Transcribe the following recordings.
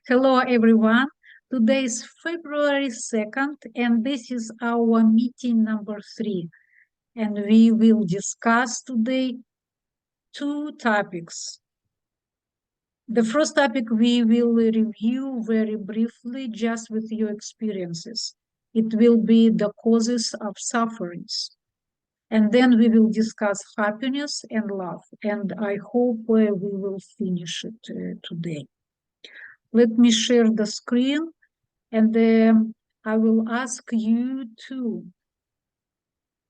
Hello, everyone. Today is February 2nd, and this is our meeting number 3. And we will discuss today two topics. The first topic we will review very briefly, just with your experiences. It will be the causes of sufferings. And then we will discuss happiness and love. And I hope we will finish it today. Let me share the screen. And I will ask you to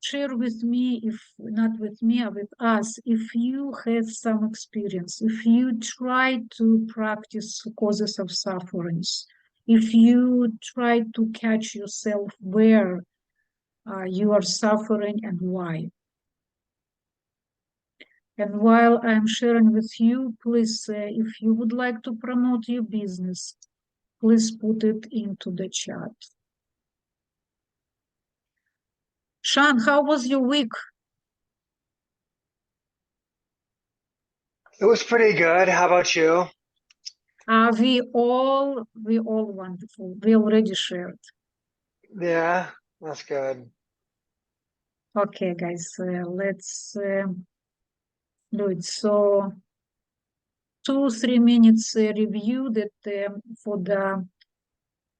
share with me, if not with me, or with us, if you have some experience, if you try to practice causes of sufferings, if you try to catch yourself where you are suffering and why. And while I'm sharing with you, please, if you would like to promote your business, please put it into the chat. Sean, how was your week? It was pretty good. How about you? We all wonderful. We already shared. Yeah, that's good. Okay, guys, let's do it. So 2-3 minutes review that for the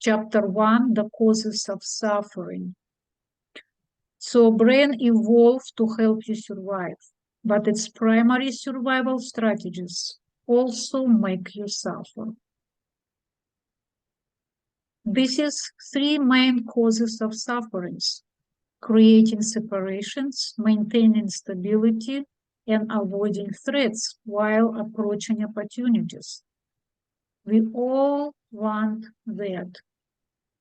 chapter 1, the causes of suffering. So brain evolved to help you survive, but its primary survival strategies also make you suffer. This is 3 main causes of sufferings: creating separations, maintaining stability, and avoiding threats while approaching opportunities. We all want that.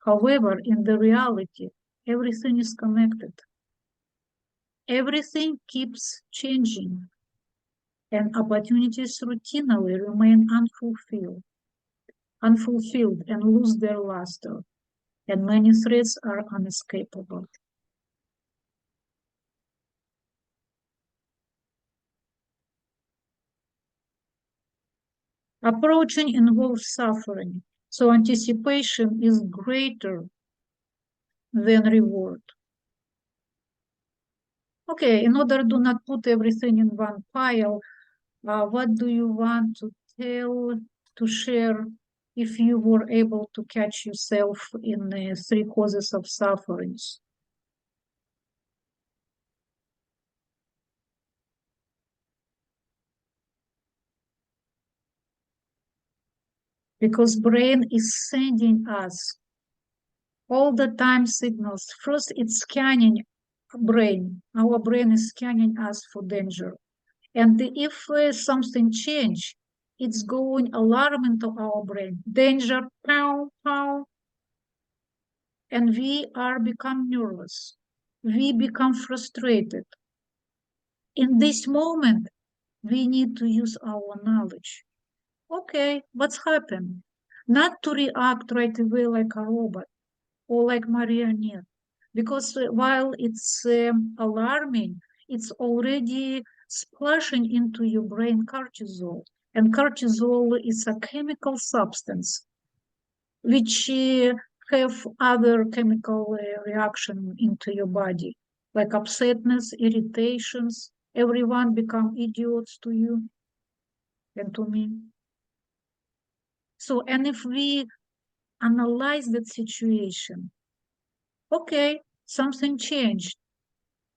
However, in the reality, everything is connected. Everything keeps changing, and opportunities routinely remain unfulfilled and lose their luster, and many threats are unescapable. Approaching involves suffering, so anticipation is greater than reward. Okay, in order to not put everything in one pile, what do you want to tell, to share, if you were able to catch yourself in 3 causes of sufferings? Because brain is sending us all the time signals. First, it's scanning brain. Our brain is scanning us for danger. And if something change, it's going alarm into our brain. Danger, pow, pow. And we are become nervous. We become frustrated. In this moment, we need to use our knowledge. Okay, what's happened? Not to react right away like a robot or like marionette. Because while it's alarming, it's already splashing into your brain cortisol. And cortisol is a chemical substance which have other chemical reaction into your body, like upsetness, irritations. Everyone become idiots to you and to me. So, and if we analyze that situation, okay, something changed.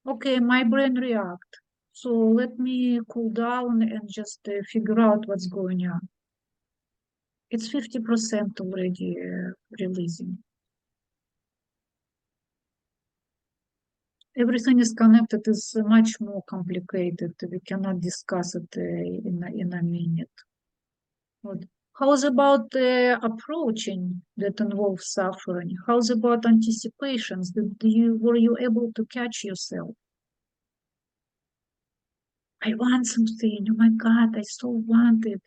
Okay, my brain react. So let me cool down and just figure out what's going on. It's 50% already releasing. Everything is connected, is much more complicated. We cannot discuss it in a minute. What? How's about approaching that involves suffering? How's about anticipations? Were you able to catch yourself? I want something. Oh my God, I so want it.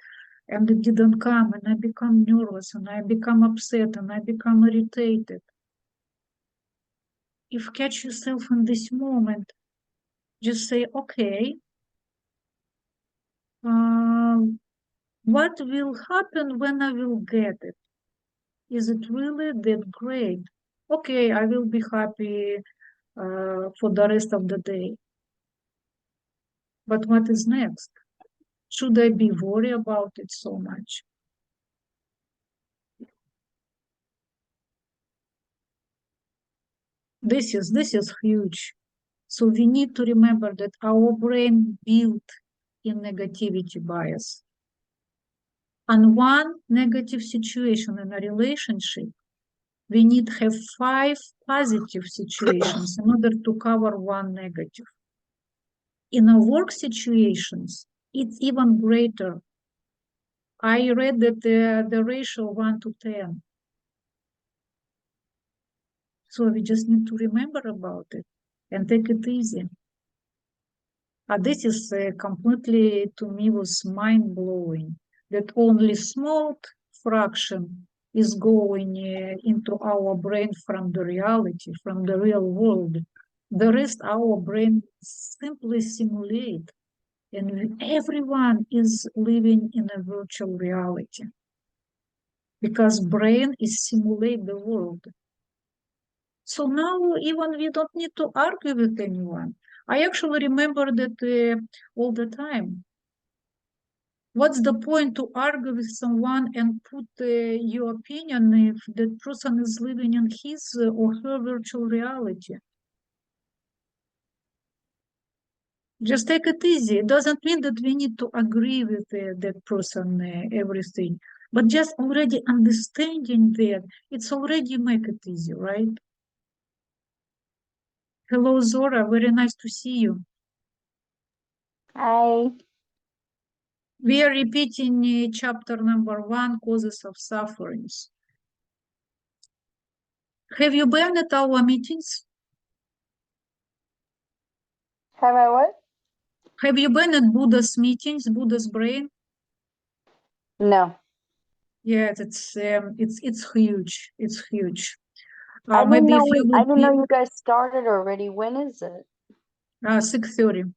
And it didn't come, and I become nervous, and I become upset, and I become irritated. If you catch yourself in this moment, just say, okay, what will happen when I will get it? Is it really that great? Okay, I will be happy for the rest of the day. But what is next? Should I be worried about it so much? This is huge. So we need to remember that our brain built in negativity bias. On one negative situation in a relationship, we need to have 5 positive situations in order to cover one negative. In our work situations, it's even greater. I read that the ratio 1 to 10. So we just need to remember about it and take it easy. This is completely, to me, was mind-blowing, that only small fraction is going into our brain from the reality, from the real world. The rest our brain simply simulate, and everyone is living in a virtual reality because brain is simulate the world. So now even we don't need to argue with anyone. I actually remember that all the time. What's the point to argue with someone and put your opinion if that person is living in his or her virtual reality? Just take it easy. It doesn't mean that we need to agree with that person everything, but just already understanding that it's already make it easy, right? Hello, Zora. Very nice to see you. Hi. We are repeating chapter number 1, causes of sufferings. Have you been at our meetings? Have I what? Have you been at Buddha's meetings, Buddha's brain? No. Yes, it's huge. It's huge. I didn't Maybe know if you I would didn't be know you guys started already. When is it? 6:30.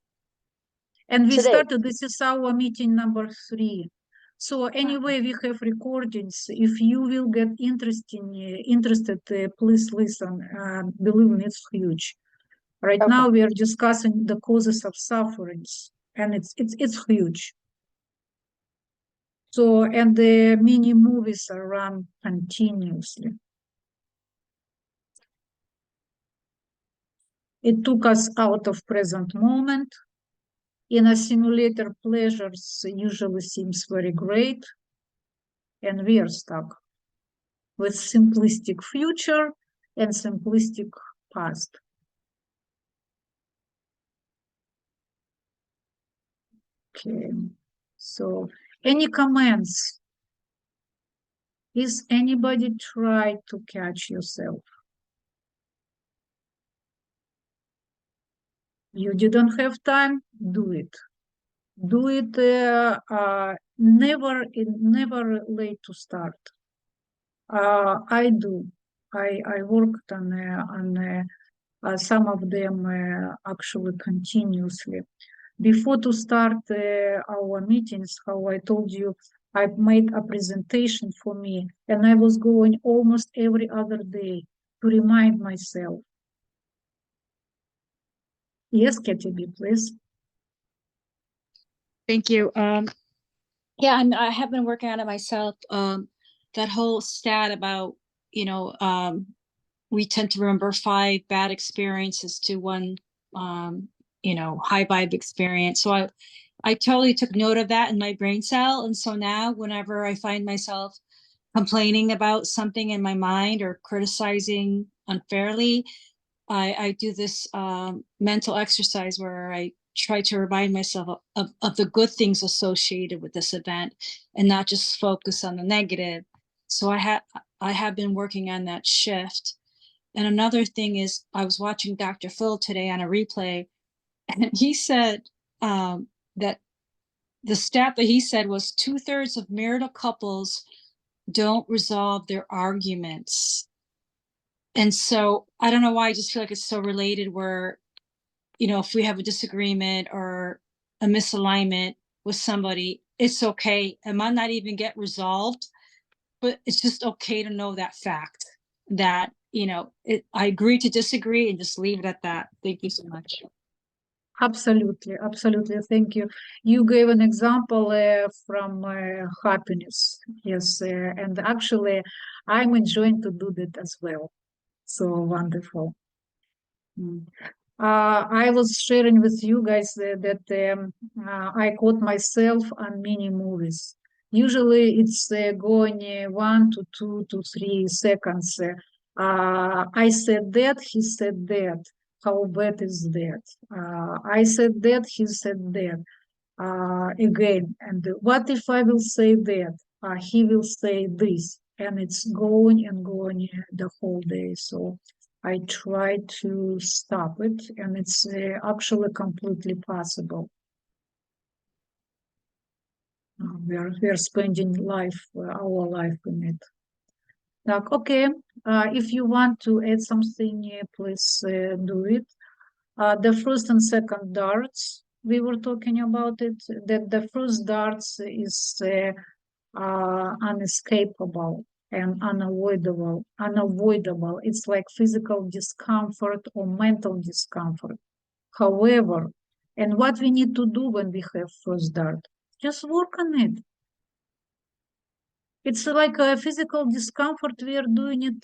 And we Today. started, this is our meeting number 3. So anyway, we have recordings. If you will get interested, please listen. Believe me, it's huge. Right Okay. now we are discussing the causes of sufferings, and it's huge. So, and the mini movies are run continuously. It took us out of present moment. In a simulator, pleasures usually seems very great, and we are stuck with simplistic future and simplistic past. Okay, so any comments? Is anybody try to catch yourself? You didn't have time? Do it. Do it. Never late to start. I do. I worked on some of them actually continuously. Before to start our meetings, how I told you, I made a presentation for me, and I was going almost every other day to remind myself. Yes, Katie B, please. Thank you. Yeah, I have been working on it myself. That whole stat about, we tend to remember 5 bad experiences to one, high vibe experience. So I totally took note of that in my brain cell. And so now whenever I find myself complaining about something in my mind or criticizing unfairly, I do this mental exercise where I try to remind myself of the good things associated with this event and not just focus on the negative. So I have been working on that shift. And another thing is I was watching Dr. Phil today on a replay, and he said that the stat that he said was 2/3 of marital couples don't resolve their arguments. And so I don't know why, I just feel like it's so related where, if we have a disagreement or a misalignment with somebody, it's okay. It might not even get resolved, but it's just okay to know that fact that, I agree to disagree and just leave it at that. Thank you so much. Absolutely, absolutely. Thank you. You gave an example from happiness. Yes, and actually, I'm enjoying to do that as well. So wonderful. I was sharing with you guys that I caught myself on mini movies. Usually it's going 1 to 2 to 3 seconds. I said that, he said that. How bad is that? I said that, he said that. Again, and what if I will say that? He will say this, and it's going and going the whole day. So I try to stop it, and it's actually completely possible. We are spending our life in it. Okay, if you want to add something, please do it. The first and second darts, we were talking about it, that the first darts is unescapable and unavoidable. It's like physical discomfort or mental discomfort. However, and what we need to do when we have first dart, just work on it. It's like a physical discomfort. We are doing it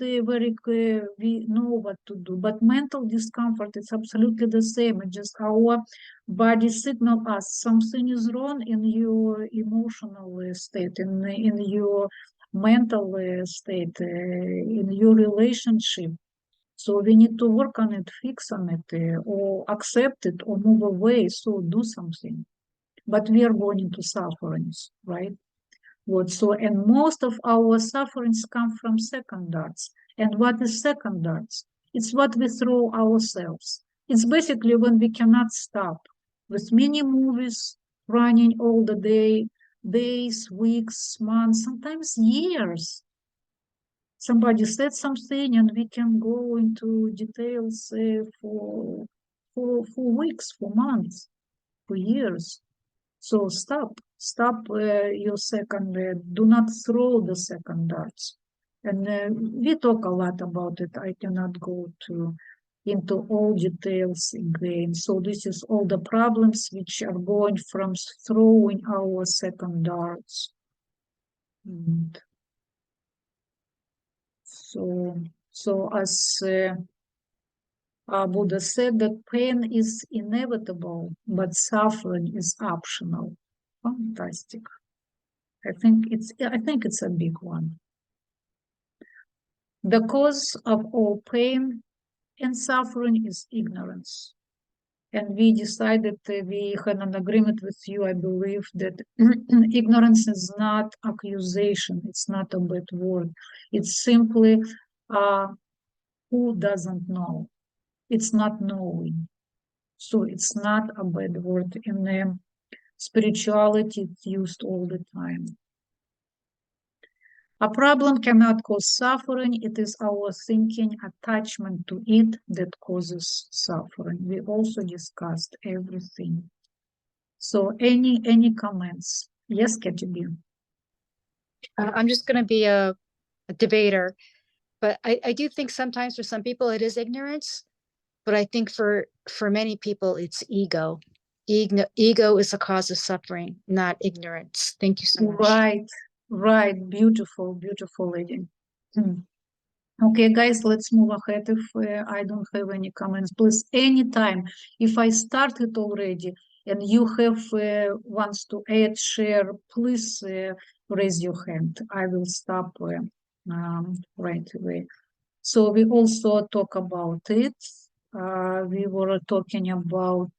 we know what to do, but mental discomfort is absolutely the same. It's just our body signal us something is wrong in your emotional state, in your mental state, in your relationship. So we need to work on it, fix on it, or accept it, or move away. So do something. But we are going into sufferings, right? And most of our sufferings come from second darts. And what is second darts? It's what we throw ourselves. It's basically when we cannot stop with mini movies running all the day, days, weeks, months, sometimes years. Somebody said something and we can go into details for weeks, for months, for years. So stop your second, do not throw the second darts. And we talk a lot about it. I cannot go into all details again. So this is all the problems which are going from throwing our second darts. And so as Buddha said, that pain is inevitable, but suffering is optional. Fantastic. I think it's a big one. The cause of all pain and suffering is ignorance. And we decided, we had an agreement with you, I believe, that ignorance is not accusation. It's not a bad word. It's simply who doesn't know. It's not knowing. So it's not a bad word. In spirituality, it's used all the time. A problem cannot cause suffering. It is our thinking attachment to it that causes suffering. We also discussed everything. So any comments? Yes, Katy. I'm just going to be a debater, but I do think sometimes for some people it is ignorance, but I think for many people it's ego. Ego is the cause of suffering, not ignorance. Thank you so much. Right. Beautiful lady. Okay, guys, let's move ahead. If I don't have any comments, please, anytime. If I started already and you have wants to add, share, please raise your hand. I will stop right away. So we also talk about it. We were talking about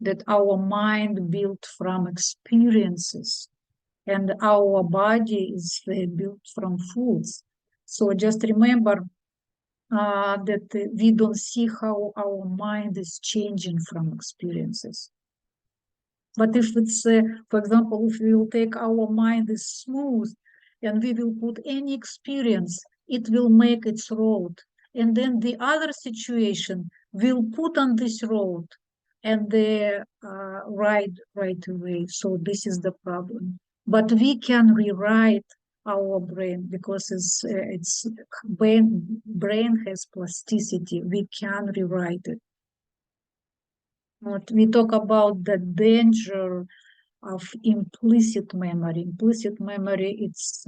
that our mind built from experiences and our body is built from foods. So just remember that we don't see how our mind is changing from experiences. But if it's, for example, if we will take our mind is smooth and we will put any experience, it will make its road. And then the other situation will put on this road and ride right away. So this is the problem. But we can rewrite our brain because it's brain has plasticity. We can rewrite it. But we talk about the danger of implicit memory. Implicit memory, it's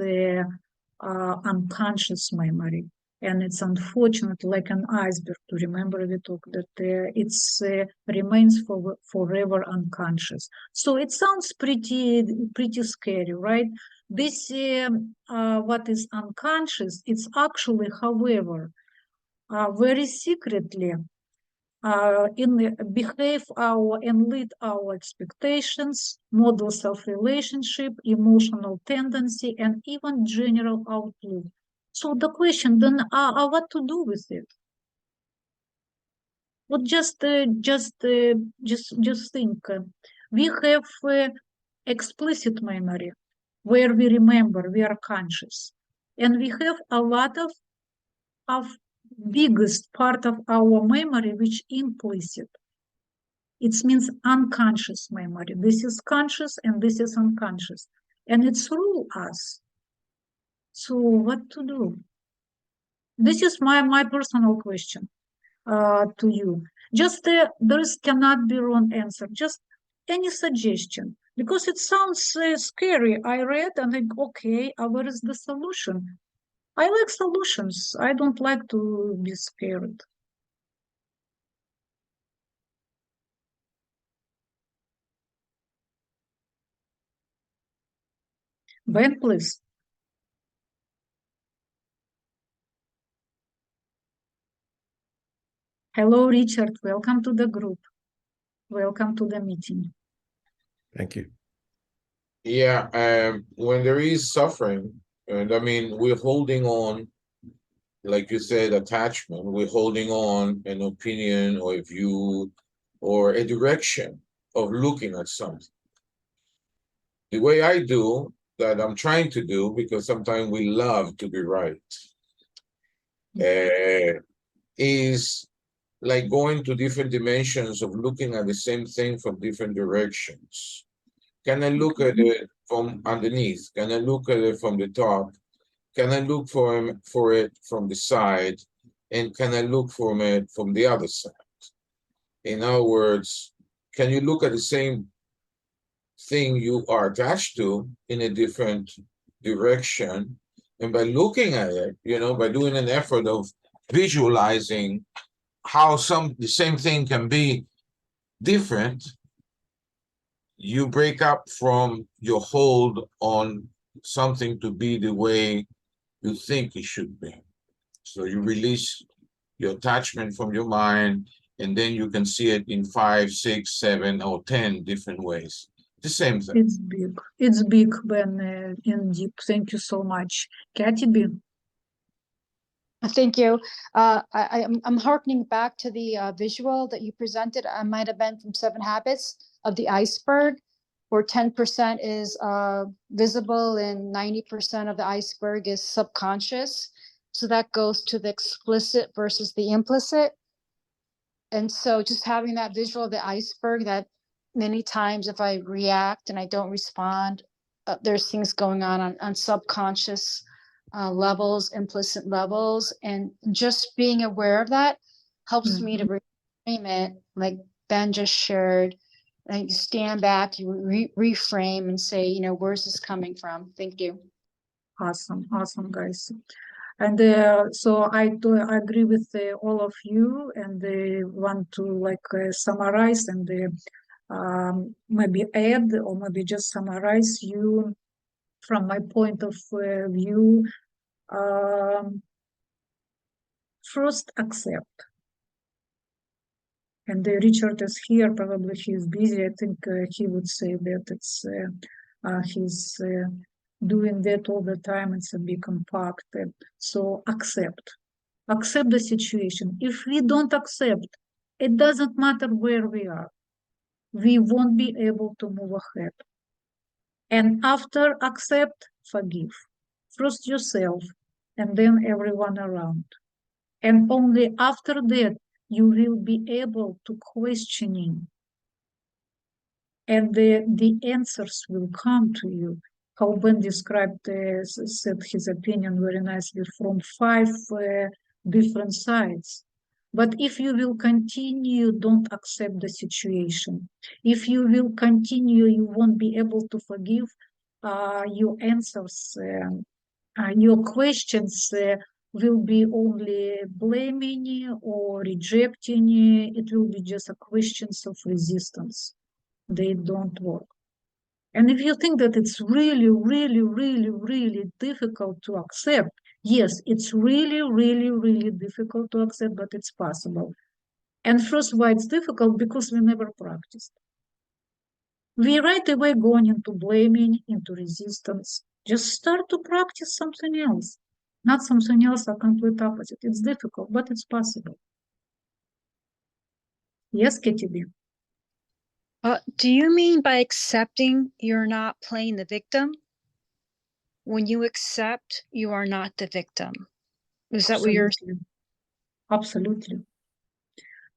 unconscious memory. And it's unfortunate, like an iceberg, to remember we talked that it's remains forever unconscious. So it sounds pretty scary, right? This, what is unconscious, it's actually, however, very secretly behave our and lead our expectations, models of relationship, emotional tendency, and even general outlook. So the question then, what to do with it? Well, just think. We have explicit memory, where we remember, we are conscious, and we have a lot of biggest part of our memory which implicit. It means unconscious memory. This is conscious and this is unconscious, and it's rule us. So what to do? This is my personal question to you. Just there cannot be wrong answer. Just any suggestion, because it sounds scary. I read and think, okay, where is the solution? I like solutions. I don't like to be scared. Ben, please. Hello, Richard. Welcome to the group. Welcome to the meeting. Thank you. Yeah, when there is suffering, and I mean, we're holding on, like you said, attachment, we're holding on an opinion or a view or a direction of looking at something. The way I do that, I'm trying to do, because sometimes we love to be right, is like going to different dimensions of looking at the same thing from different directions. Can I look at it from underneath? Can I look at it from the top? Can I look for it from the side? And can I look for it from the other side? In other words, can you look at the same thing you are attached to in a different direction? And by looking at it, by doing an effort of visualizing how the same thing can be different, you break up from your hold on something to be the way you think it should be. So you release your attachment from your mind, and then you can see it in 5, 6, 7, or 10 different ways. The same thing. It's big. It's big, Ben, and deep. Thank you so much. Katy B. Thank you. I'm harkening back to the visual that you presented. I might have been from 7 Habits of the iceberg, where 10% is visible and 90% of the iceberg is subconscious. So that goes to the explicit versus the implicit. And so just having that visual of the iceberg, that many times if I react and I don't respond, there's things going on subconscious levels, implicit levels, and just being aware of that helps me to reframe it, like Ben just shared. And you stand back, you reframe and say, where's this coming from? Thank you. Awesome, guys. And so I agree with all of you, and want to summarize and maybe add or maybe just summarize you from my point of view. First, accept. And Richard is here, probably he is busy. I think he would say that it's he's doing that all the time. It's a big impact. So accept the situation. If we don't accept, it doesn't matter where we are. We won't be able to move ahead. And after accept, forgive. First yourself, and then everyone around. And only after that, you will be able to questioning, and the answers will come to you. how Ben described, said his opinion very nicely from 5 different sides. But if you will continue, don't accept the situation. If you will continue, you won't be able to forgive. Your answers, your questions will be only blaming or rejecting. It will be just a questions of resistance. They don't work. And if you think that it's really, really, really, really difficult to accept, yes, it's really, really, really difficult to accept, but it's possible. And first, why it's difficult? Because we never practiced. We right away going into blaming, into resistance. Just start to practice something else. Not something else, a complete opposite. It's difficult, but it's possible. Yes, KTB. Do you mean by accepting you're not playing the victim? When you accept, you are not the victim. Is that what you're? Absolutely.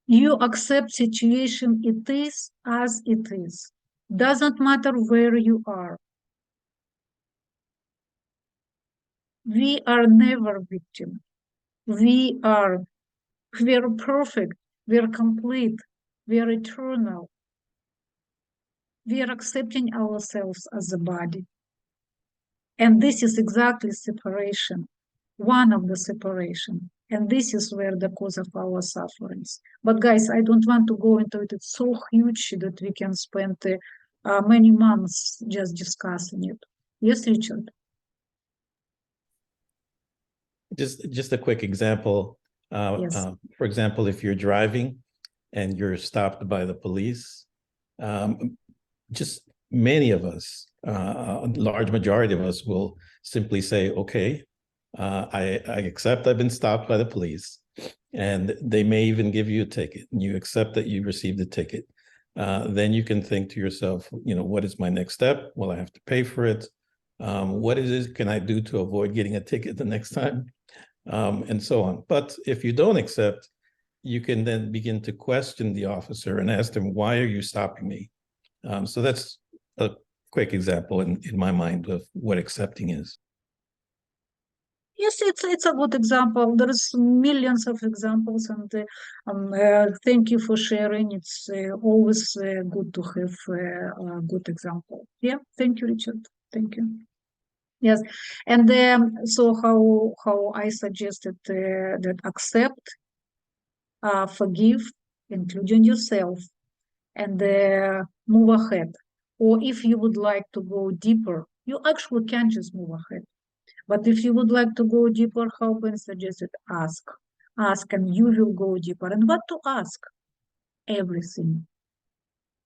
You accept situation it is as it is. Doesn't matter where you are. We are never victim. We are perfect. We are complete. We are eternal. We are accepting ourselves as a body. And this is exactly separation, one of the separation. And this is where the cause of our sufferings. But guys, I don't want to go into it. It's so huge that we can spend many months just discussing it. Yes, Richard? Just a quick example. Yes. For example, if you're driving and you're stopped by the police, just many of us, a large majority of us will simply say, okay, I accept I've been stopped by the police, and they may even give you a ticket, and you accept that you received a ticket. Then you can think to yourself, what is my next step? Will I have to pay for it? What can I do to avoid getting a ticket the next time? And so on. But if you don't accept, you can then begin to question the officer and ask them, why are you stopping me? So that's a quick example in my mind of what accepting is. Yes, it's a good example. There's millions of examples, and thank you for sharing. It's always good to have a good example. Yeah, thank you, Richard. Thank you. Yes, and so how I suggested that accept, forgive, including yourself, and move ahead. Or if you would like to go deeper, you actually can just move ahead. But if you would like to go deeper, how Ben suggested, ask. Ask and you will go deeper. And what to ask? Everything.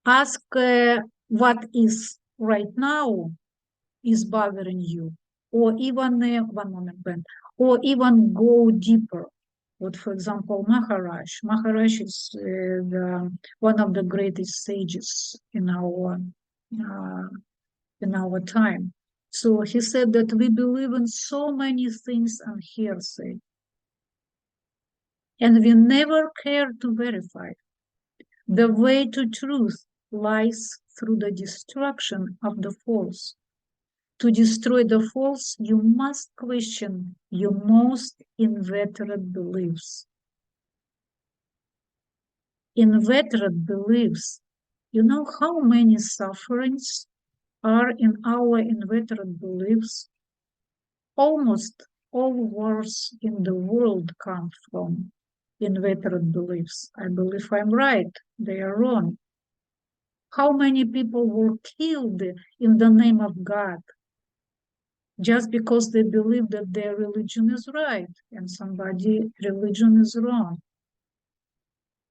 Ask what is right now is bothering you. Or even, one moment, Ben, or even go deeper. What, for example, Maharaj. Maharaj is one of the greatest sages in our time. So he said that we believe in so many things on hearsay, and we never care to verify. The way to truth lies through the destruction of the false. To destroy the false, you must question your most inveterate beliefs. Inveterate beliefs. You know how many sufferings are in our inveterate beliefs? Almost all wars in the world come from inveterate beliefs. I believe I'm right. They are wrong. How many people were killed in the name of God just because they believe that their religion is right and somebody's religion is wrong?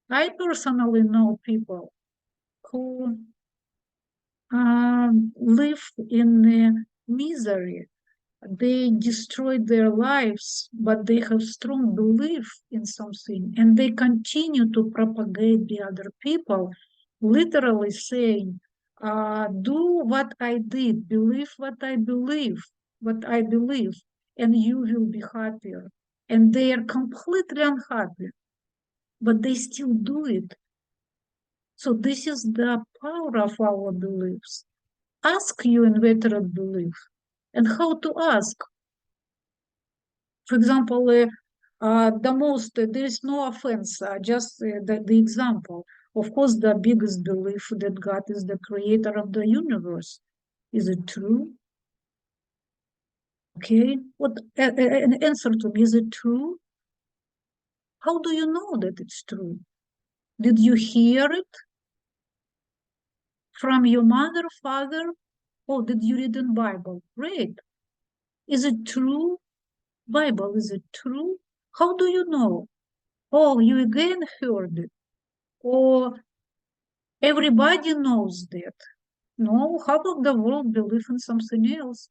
I personally know people who live in misery. They destroyed their lives, but they have strong belief in something, and they continue to propagate the other people, literally saying, do what I did, believe what I believe, and you will be happier. And they are completely unhappy, but they still do it. So this is the power of our beliefs. Ask your inveterate belief. and how to ask. For example, there is no offense, just the example. Of course, the biggest belief that God is the creator of the universe. Is it true? Okay, what an answer to me, is it true? How do you know that it's true? Did you hear it from your mother, father? Oh, did you read in Bible? Great. Is it true? Bible, is it true? How do you know? Oh, you again heard it. Or everybody knows that. No, how about the world believe in something else?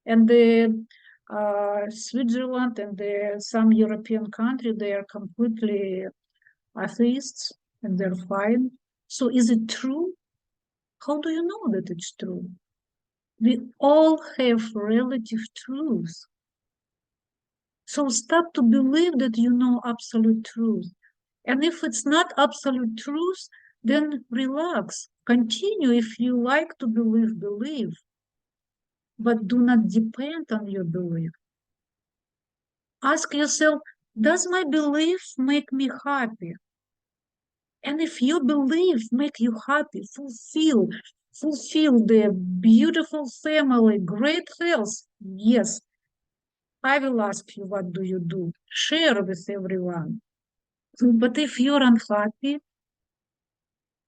And the Switzerland and some European country, they are completely atheists and they're fine. So is it true? How do you know that it's true? We all have relative truth. So start to believe that you know absolute truth. And if it's not absolute truth, then relax. Continue. If you like to believe, believe. But do not depend on your belief. Ask yourself, does my belief make me happy? And if your belief make you happy, fulfill the beautiful family, great health, yes, I will ask you, what do you do? Share with everyone. But if you're unhappy,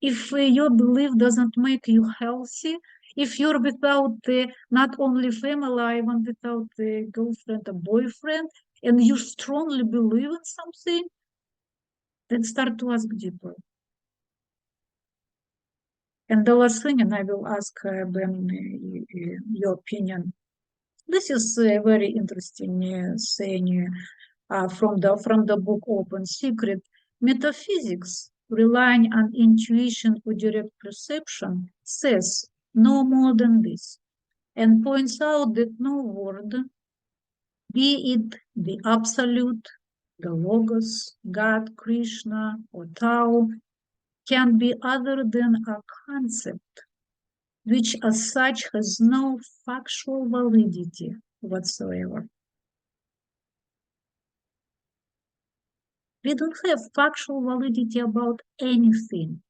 if your belief doesn't make you healthy, if you're without not only family, even without a girlfriend or boyfriend, and you strongly believe in something, then start to ask deeper. And the last thing, and I will ask Ben your opinion. This is a very interesting saying from the book Open Secret. Metaphysics, relying on intuition or direct perception, says no more than this, and points out that no word, be it the absolute, the Logos, God, Krishna, or Tao, can be other than a concept, which as such has no factual validity whatsoever. We don't have factual validity about anything.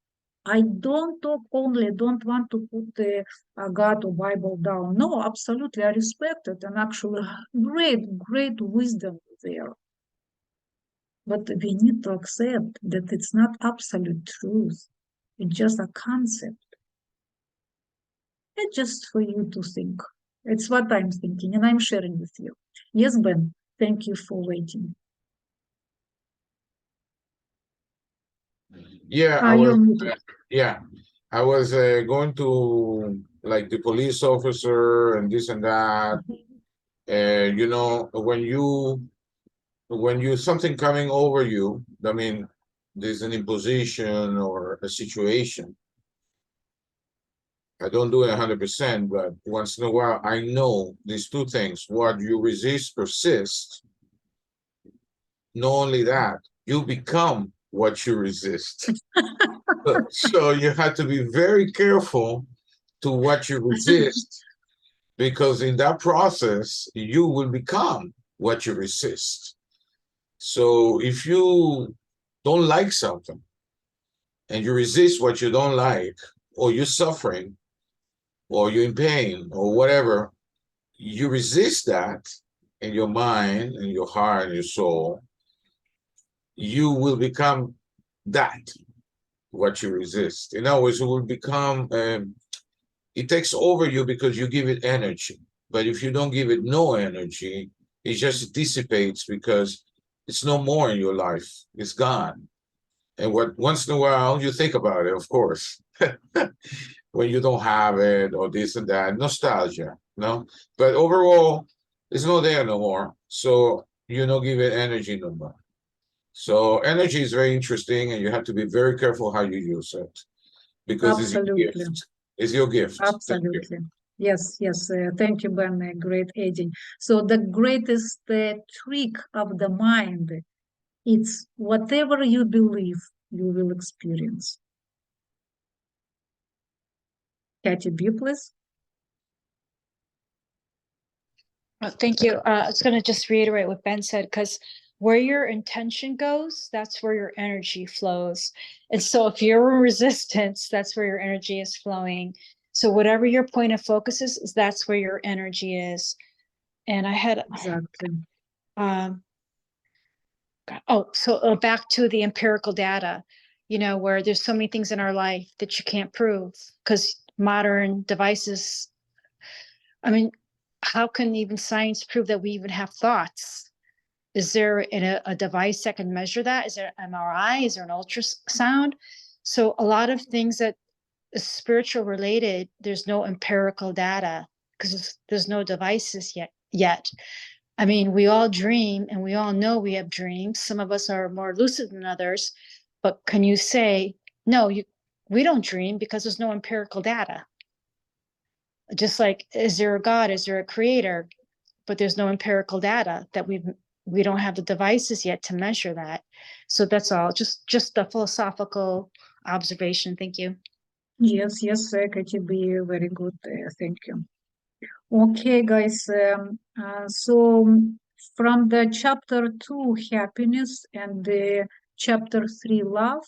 I don't want to put God or Bible down. No, absolutely, I respect it, and actually great wisdom there. But we need to accept that it's not absolute truth. It's just a concept. It's just for you to think. It's what I'm thinking, and I'm sharing with you. Yes, Ben, thank you for waiting. Yeah, Are you muted? yeah, I was going to like the police officer and this and that. You know, when you something coming over you, I mean, there's an imposition or a situation. I don't do it 100%, but once in a while, I know these two things. What you resist persists. Not only that, you become what you resist. So you have to be very careful to what you resist, because in that process, you will become what you resist. So if you don't like something and you resist what you don't like, or you're suffering, or you're in pain, or whatever, you resist that in your mind, in your heart, and your soul, you will become that, what you resist. In other words, it will become, it takes over you because you give it energy. But if you don't give it no energy, it just dissipates because it's no more in your life. It's gone. And what once in a while you think about it, of course, when you don't have it or this and that, nostalgia, no? But overall, it's not there no more. So you don't give it energy no more. So energy is very interesting, and you have to be very careful how you use it, because it's your Absolutely. gift. It's your gift. Thank you. Absolutely. Yes, yes. Thank you, Ben. Great adding. So the greatest trick of the mind, it's whatever you believe, you will experience. Katy B, please. Thank you. I was going to just reiterate what Ben said, because where your intention goes, that's where your energy flows. And so if you're in resistance, that's where your energy is flowing. So whatever your point of focus is that's where your energy is. And I had, Exactly. back to the empirical data, where there's so many things in our life that you can't prove because modern devices, I mean, how can even science prove that we even have thoughts? Is there a device that can measure that? Is there an MRI? Is there an ultrasound? So a lot of things that is spiritual related, there's no empirical data because there's no devices yet. I mean, we all dream and we all know we have dreams. Some of us are more lucid than others, but can you say, no, we don't dream because there's no empirical data? Just like, is there a God? Is there a creator? But there's no empirical data that we don't have the devices yet to measure that. So that's all, just a philosophical observation. Thank you. Yes, Katie, be very good. Thank you. Okay, guys. So from the chapter 2, happiness, and the chapter 3, love,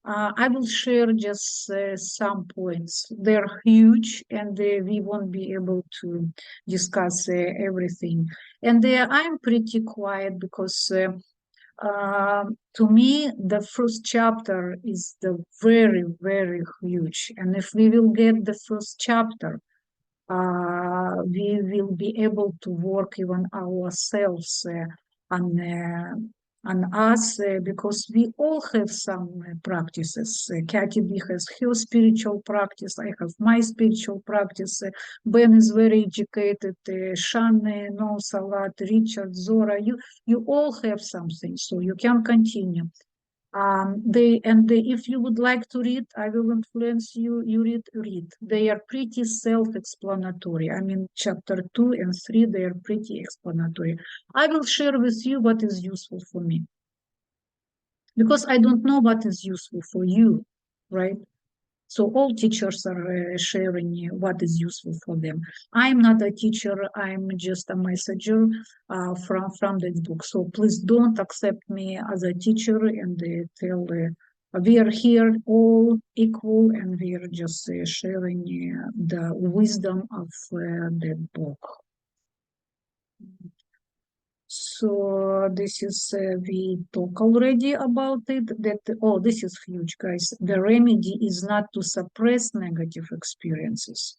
I will share just some points. They're huge, and we won't be able to discuss everything. And I'm pretty quiet because to me, the first chapter is the very, very huge. And if we will get the first chapter, we will be able to work even ourselves on us because we all have some practices. Katy B has her spiritual practice. I have my spiritual practice. Ben is very educated. Shan knows a lot. Richard, Zora, you all have something, so you can continue. If you would like to read, I will influence you. You read. They are pretty self-explanatory. I mean, chapter 2 and 3, they are pretty explanatory. I will share with you what is useful for me, because I don't know what is useful for you, right? So all teachers are sharing what is useful for them. I'm not a teacher, I'm just a messenger from that book. So please don't accept me as a teacher and tell we are here all equal and we are just sharing the wisdom of that book. So this is, we talk already about it, this is huge, guys. The remedy is not to suppress negative experiences.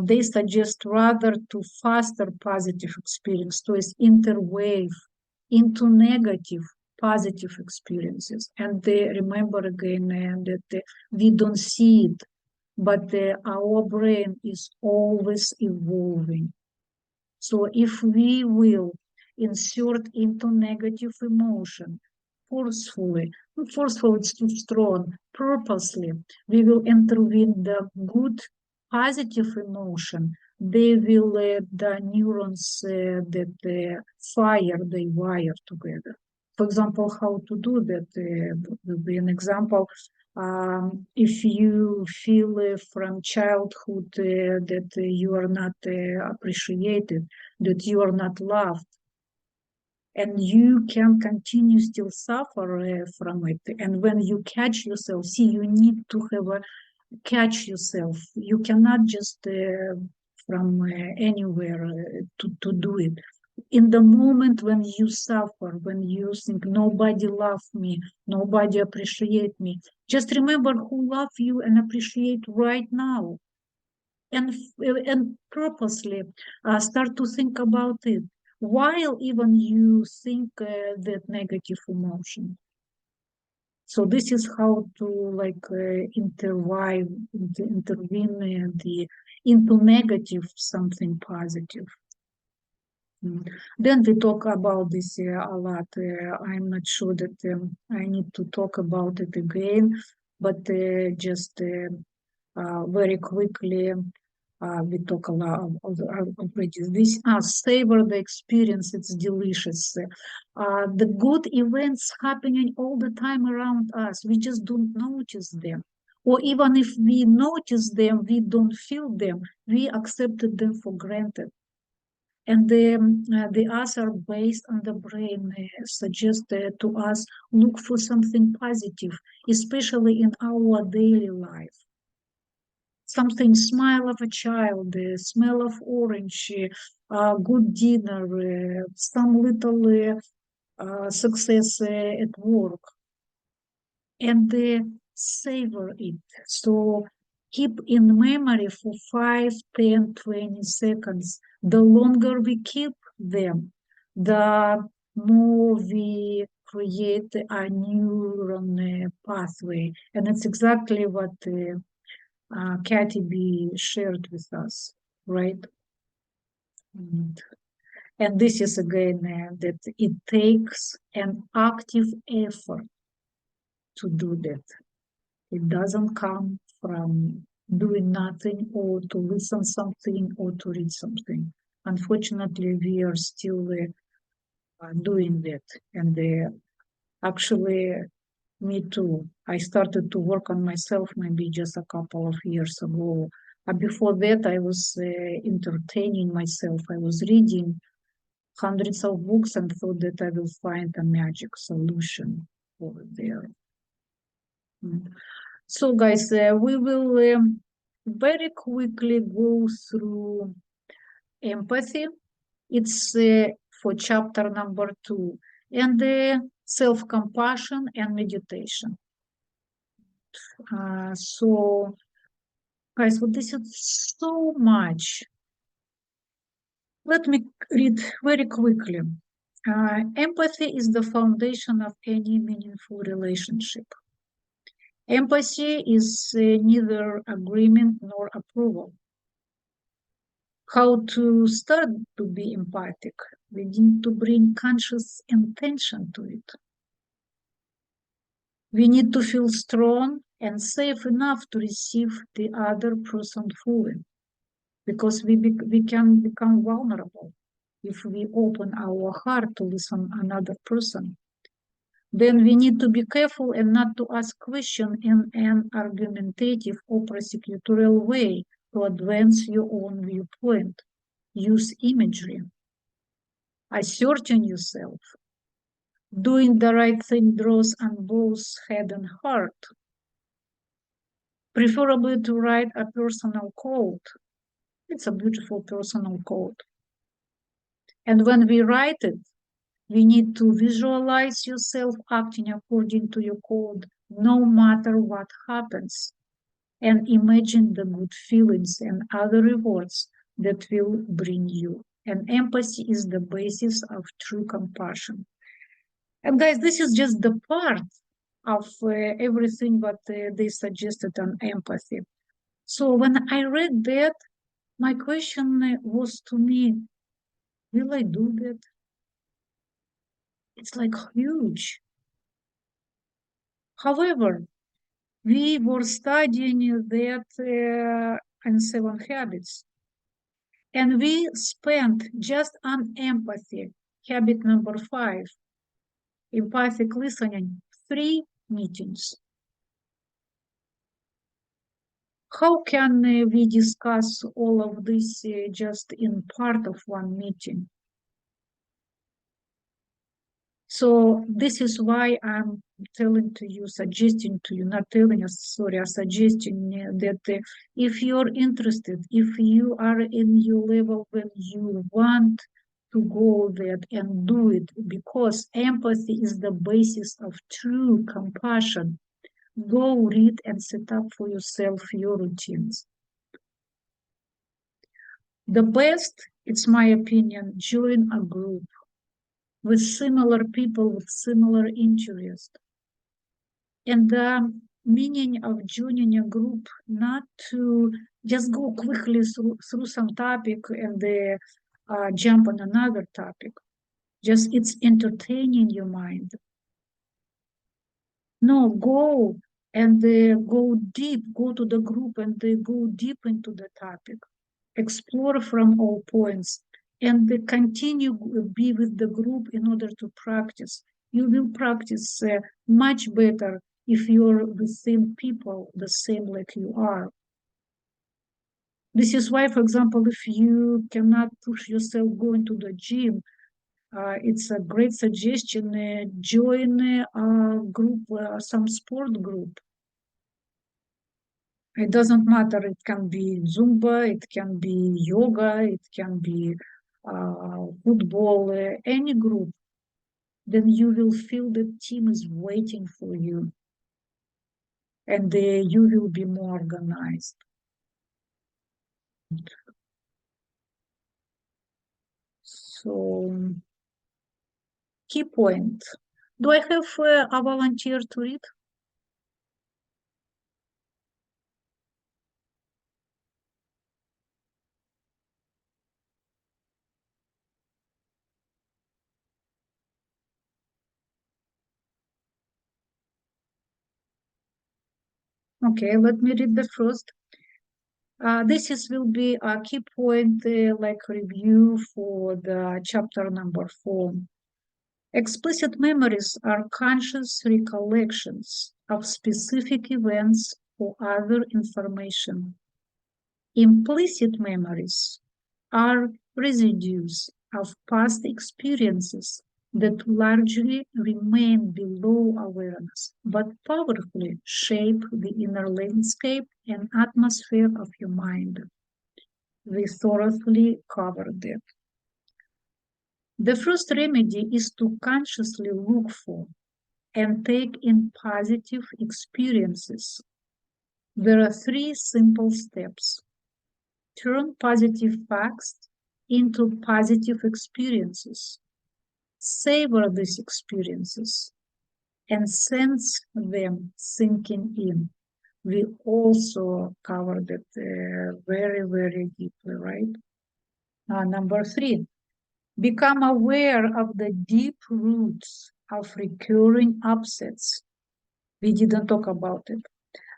They suggest rather to foster positive experience, to interweave into negative positive experiences. And they remember again that we don't see it, but our brain is always evolving. So if we will insert into negative emotion forcefully it's too strong, purposely, we will intervene the good positive emotion. They will, the neurons that fire, they wire together. For example, how to do that will be an example. If you feel from childhood that you are not appreciated, that you are not loved, and you can continue still suffer from it. And when you catch yourself, see, you need to have a catch yourself. You cannot just from anywhere to do it. In the moment when you suffer, when you think nobody loves me, nobody appreciate me, just remember who love you and appreciate right now. And purposely start to think about it while even you think that negative emotion. So this is how to intervene into negative something positive. Then we talk about this a lot. I'm not sure that I need to talk about it again, but just very quickly, we talk a lot already. This savor the experience, it's delicious. The good events happening all the time around us, we just don't notice them. Or even if we notice them, we don't feel them, we accepted them for granted. And the other, based on the brain, suggest to us look for something positive, especially in our daily life. Something, smile of a child, smell of orange, good dinner, some little success at work, and savor it. So keep in memory for 5, 10, 20 seconds. The longer we keep them, the more we create a neuron pathway. And it's exactly what Kathy B shared with us, right? And this is again that it takes an active effort to do that. It doesn't come from doing nothing or to listen something or to read something. Unfortunately, we are still doing that. And actually, me too. I started to work on myself maybe just a couple of years ago. Before that, I was entertaining myself. I was reading hundreds of books and thought that I will find a magic solution over there. So guys, we will very quickly go through empathy. It's for chapter number 2, and self-compassion and meditation. So guys, well, this is so much. Let me read very quickly. Empathy is the foundation of any meaningful relationship. Empathy is neither agreement nor approval. How to start to be empathic? We need to bring conscious intention to it. We need to feel strong and safe enough to receive the other person fully, because we can become vulnerable if we open our heart to listen another person. Then we need to be careful and not to ask questions in an argumentative or prosecutorial way to advance your own viewpoint. Use imagery. Asserting yourself. Doing the right thing draws on both head and heart. Preferably to write a personal code. It's a beautiful personal code. And when we write it, we need to visualize yourself acting according to your code, no matter what happens, and imagine the good feelings and other rewards that will bring you. And empathy is the basis of true compassion. And guys, this is just the part of everything what they suggested on empathy. So when I read that, my question was to me, will I do that? It's like huge. However, we were studying that in 7 Habits, and we spent just on empathy, habit number 5, empathic listening, 3 meetings. How can we discuss all of this just in part of one meeting? So this is why I'm telling to you, suggesting to you, not telling us, sorry, I'm suggesting that if you're interested, if you are in your level when you want to go there and do it, because empathy is the basis of true compassion, go read and set up for yourself your routines. The best, it's my opinion, join a group with similar people with similar interests. And the meaning of joining a group, not to just go quickly through some topic and jump on another topic. Just it's entertaining your mind. No, go and go deep, go to the group and go deep into the topic. Explore from all points and continue be with the group in order to practice. You will practice much better if you're the same people, the same like you are. This is why, for example, if you cannot push yourself going to the gym, it's a great suggestion, join a group, some sport group. It doesn't matter, it can be Zumba, it can be yoga, it can be football, any group. Then you will feel the team is waiting for you. And you will be more organized. So, key point. Do I have a volunteer to read? Okay, let me read the first. This will be a key point, like review for the chapter number 4. Explicit memories are conscious recollections of specific events or other information. Implicit memories are residues of past experiences that largely remain below awareness, but powerfully shape the inner landscape and atmosphere of your mind. We thoroughly covered it. The first remedy is to consciously look for and take in positive experiences. There are 3 simple steps. Turn positive facts into positive experiences. Savor these experiences and sense them sinking in. We also covered it very, very deeply, right? Number 3, become aware of the deep roots of recurring upsets. We didn't talk about it.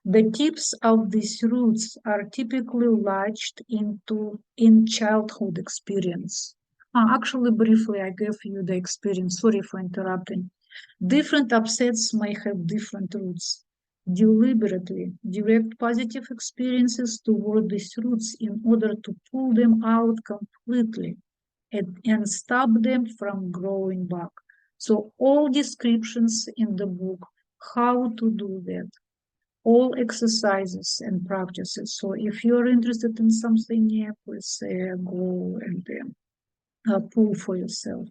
The tips of these roots are typically lodged in childhood experience. Actually, briefly, I gave you the experience. Sorry for interrupting. Different upsets may have different roots. Deliberately direct positive experiences toward these roots in order to pull them out completely and stop them from growing back. So all descriptions in the book, how to do that, all exercises and practices. So if you're interested in something, please go and pull for yourself.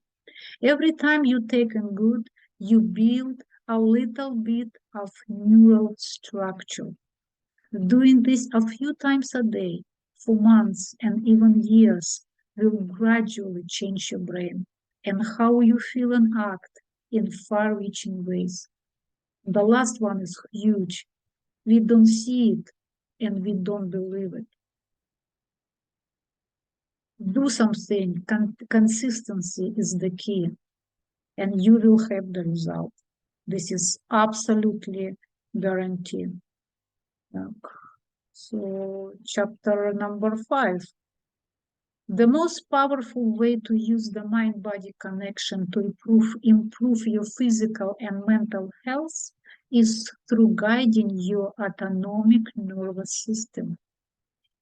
Every time you take in good, you build a little bit of neural structure. Doing this a few times a day for months and even years will gradually change your brain and how you feel and act in far-reaching ways. The last one is huge. We don't see it and we don't believe it. Do something. Consistency is the key, and you will have the result. This is absolutely guaranteed. So, chapter number 5. The most powerful way to use the mind-body connection to improve your physical and mental health is through guiding your autonomic nervous system.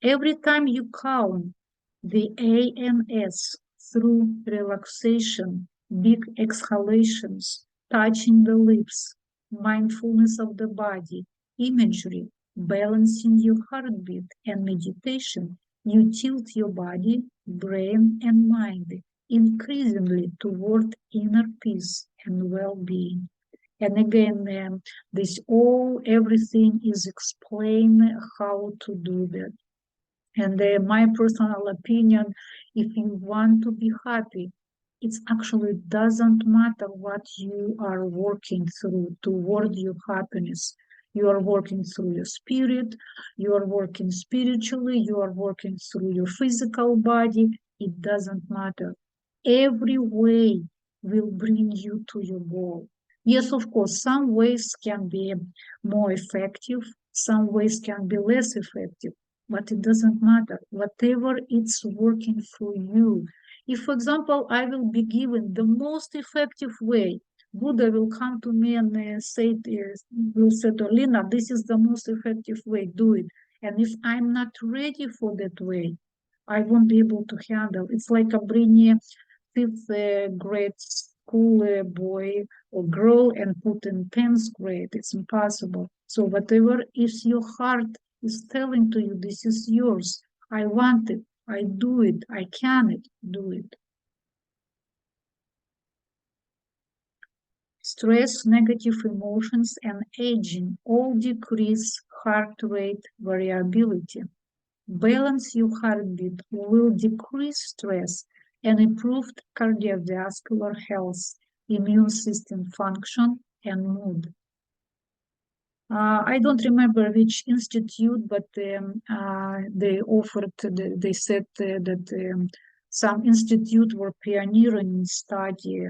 Every time you calm the ANS through relaxation, big exhalations, touching the lips, mindfulness of the body, imagery, balancing your heartbeat, and meditation, you tilt your body, brain, and mind increasingly toward inner peace and well-being. And again, everything is explained how to do that. And my personal opinion, if you want to be happy, it actually doesn't matter what you are working through toward your happiness. You are working through your spirit, you are working spiritually, you are working through your physical body. It doesn't matter. Every way will bring you to your goal. Yes, of course, some ways can be more effective, some ways can be less effective, but it doesn't matter. Whatever it's working for you. If, for example, I will be given the most effective way, Buddha will come to me and will say to Lina, this is the most effective way, do it. And if I'm not ready for that way, I won't be able to handle. It's like a bringing fifth grade school boy or girl and put in 10th grade. It's impossible. So whatever is your heart is telling to you, this is yours. I want it. I do it. I can do it. Stress, negative emotions, and aging all decrease heart rate variability. Balance your heartbeat will decrease stress and improve cardiovascular health, immune system function, and mood. I don't remember which institute, but they offered, they said that some institute were pioneering in study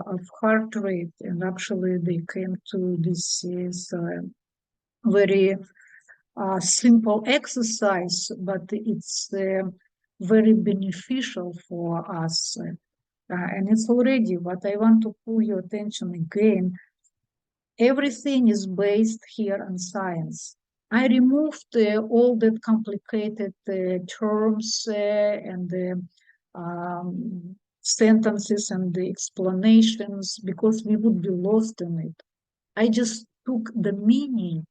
of heart rate, and actually they came to this is very simple exercise, but it's very beneficial for us. And it's already what I want to pull your attention again. Everything is based here on science. I removed all that complicated terms and sentences and the explanations because we would be lost in it. I just took the meaning,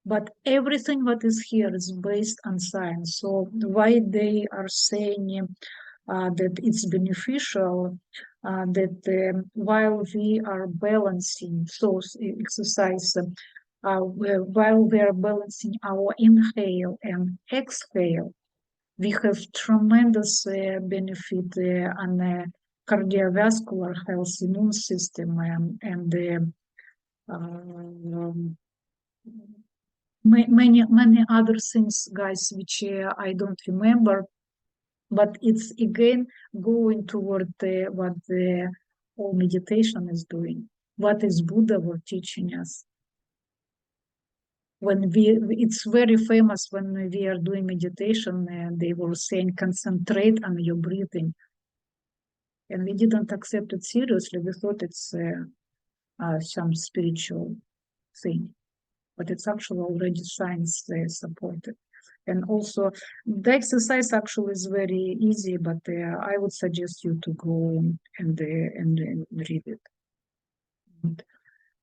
but everything what is here is based on science. So why they are saying that it's beneficial, that while we are balancing exercise, while we are balancing our inhale and exhale, we have tremendous benefit on the cardiovascular health, immune system, and many other things, guys, which I don't remember. But it's again going toward what the whole meditation is doing. What is Buddha were teaching us? When it's very famous when we are doing meditation, and they were saying concentrate on your breathing, and we didn't accept it seriously. We thought it's some spiritual thing, but it's actually already science supported. And also, the exercise actually is very easy, but I would suggest you to go and read it.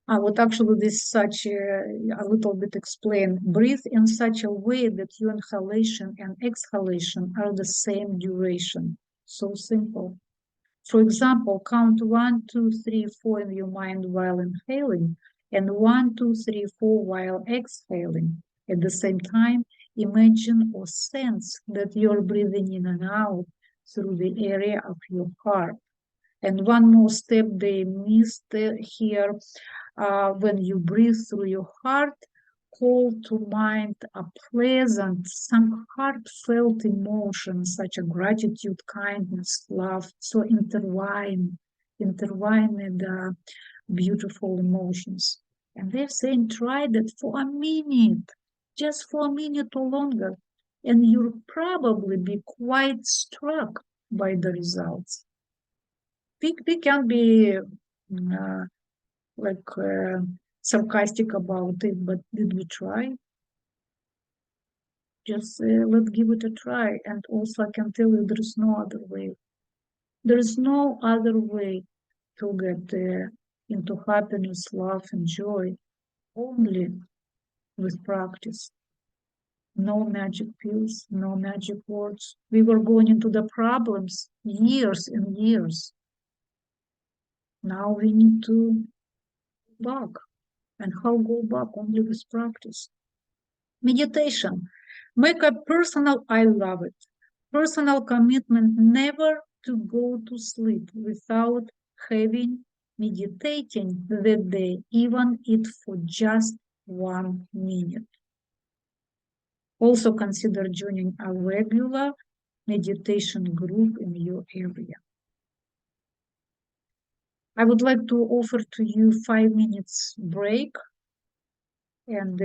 I would actually this such a little bit explain. Breathe in such a way that your inhalation and exhalation are the same duration. So simple. For example, count 1, 2, 3, 4 in your mind while inhaling, and 1, 2, 3, 4 while exhaling. At the same time, imagine or sense that you're breathing in and out through the area of your heart. And one more step they missed here. When you breathe through your heart, call to mind a pleasant, some heartfelt emotions such as gratitude, kindness, love. So intertwine the beautiful emotions. And they're saying try that for a minute, just for a minute or longer, and you'll probably be quite struck by the results. We can be sarcastic about it, but did we try? Just let's give it a try. And also I can tell you there is no other way. There is no other way to get into happiness, love, and joy, only with practice. No magic pills, no magic words. We were going into the problems years and years. Now we need to go back. And how go back? Only with practice. Meditation. Make a personal, I love it. Personal commitment never to go to sleep without having meditating that day, even if for just 1 minute. Also consider joining a regular meditation group in your area. I would like to offer to you 5 minutes break, and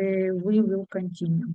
we will continue.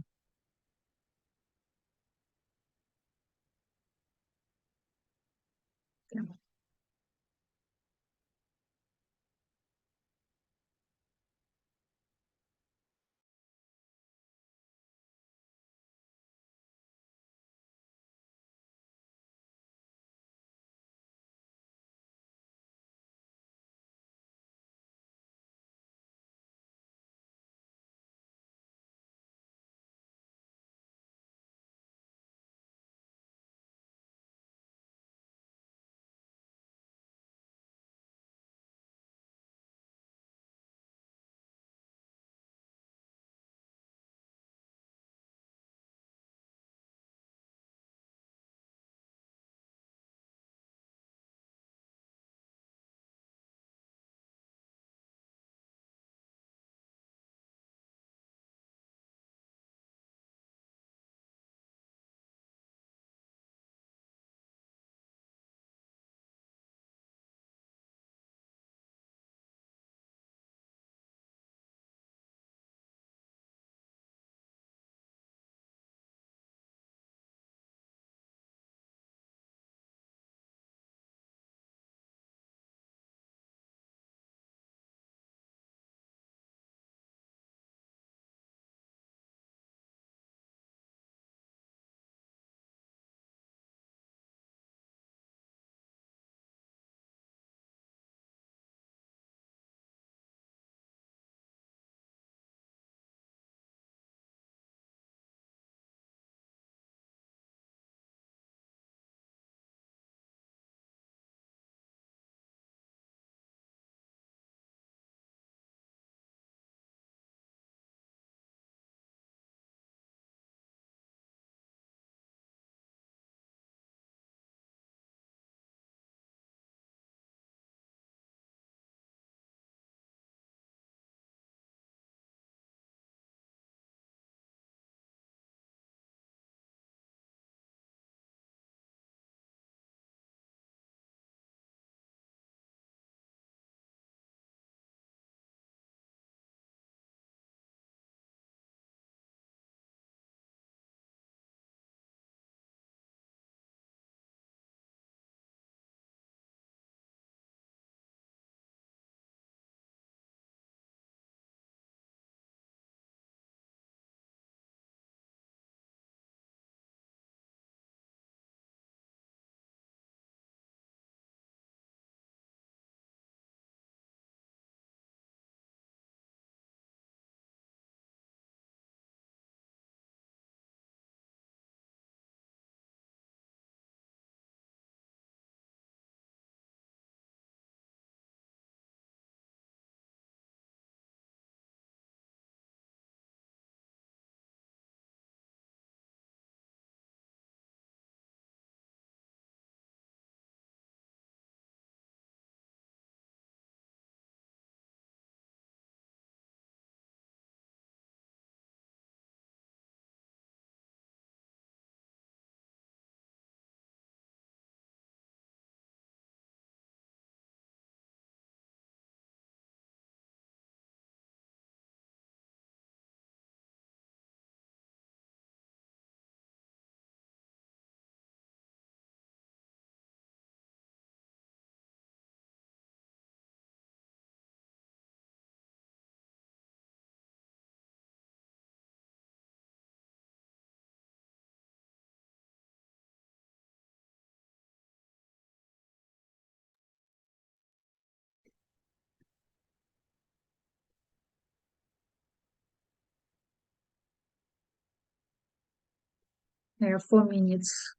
4 minutes.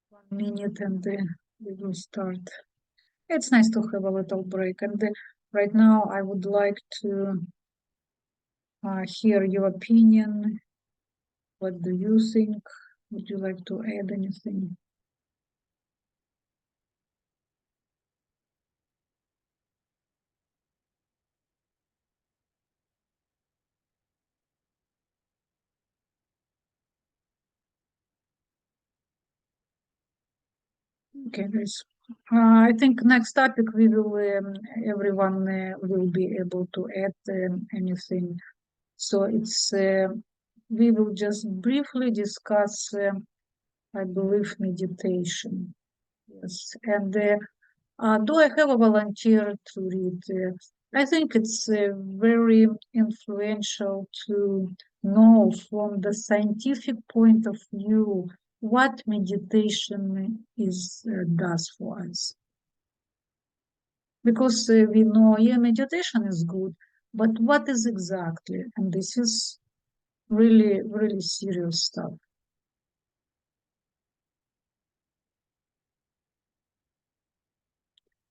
1 minute and we will start. It's nice to have a little break. And right now I would like to hear your opinion. What do you think? Would you like to add anything? Okay, guys. I think next topic we will everyone will be able to add anything. So it's we will just briefly discuss, I believe, meditation. Yes, and do I have a volunteer to read? I think it's very influential to know from the scientific point of view what meditation does for us. Because we know, yeah, meditation is good, but what is exactly? And this is really, really serious stuff.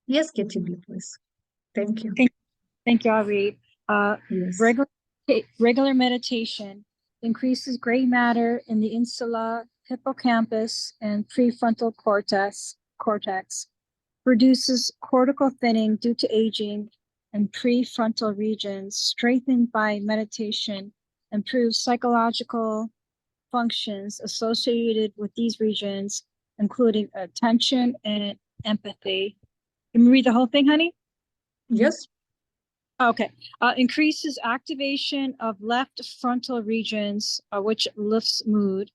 Yes, Katie, please. Thank you. Thank you, I'll read. Yes. Regular meditation increases gray matter in the insula, hippocampus, and prefrontal cortex, reduces cortical thinning due to aging, and prefrontal regions strengthened by meditation improves psychological functions associated with these regions, including attention and empathy. Can we read the whole thing, honey? Yes. Okay. Increases activation of left frontal regions, which lifts mood.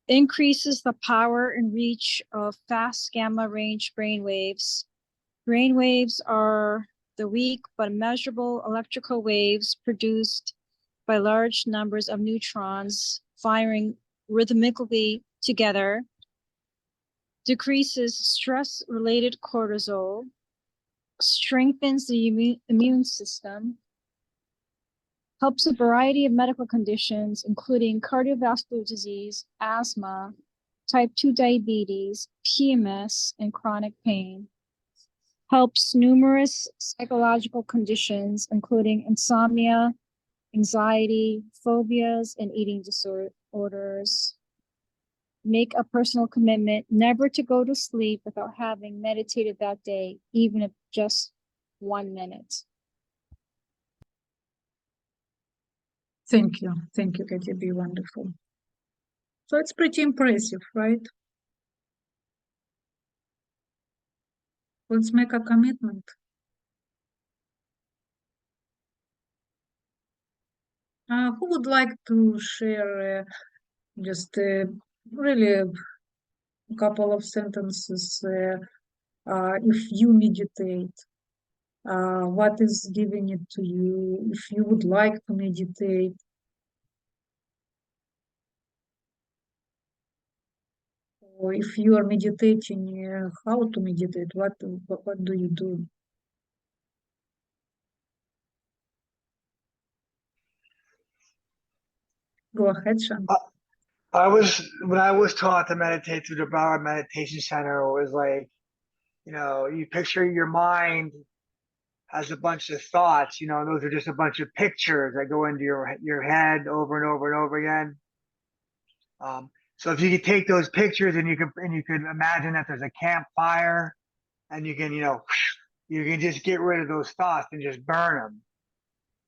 Increases the power and reach of fast gamma range brain waves. Brain waves are the weak but measurable electrical waves produced by large numbers of neutrons firing rhythmically together. Decreases stress-related cortisol. Strengthens the immune system, helps a variety of medical conditions, including cardiovascular disease, asthma, type 2 diabetes, PMS, and chronic pain. Helps numerous psychological conditions, including insomnia, anxiety, phobias, and eating disorders. Make a personal commitment never to go to sleep without having meditated that day, even if just 1 minute. Thank you. Thank you, Katie. Be wonderful. So it's pretty impressive, right? Let's make a commitment. Who would like to share just really a couple of sentences if you meditate? What is giving it to you? If you would like to meditate, or if you are meditating, how to meditate? What do you do? Go ahead, Sean. When I was taught to meditate through the Broward Meditation Center, it was like, you picture your mind has a bunch of thoughts, those are just a bunch of pictures that go into your head over and over and over again. So if you could take those pictures and you could imagine that there's a campfire, and you can, you can just get rid of those thoughts and just burn them.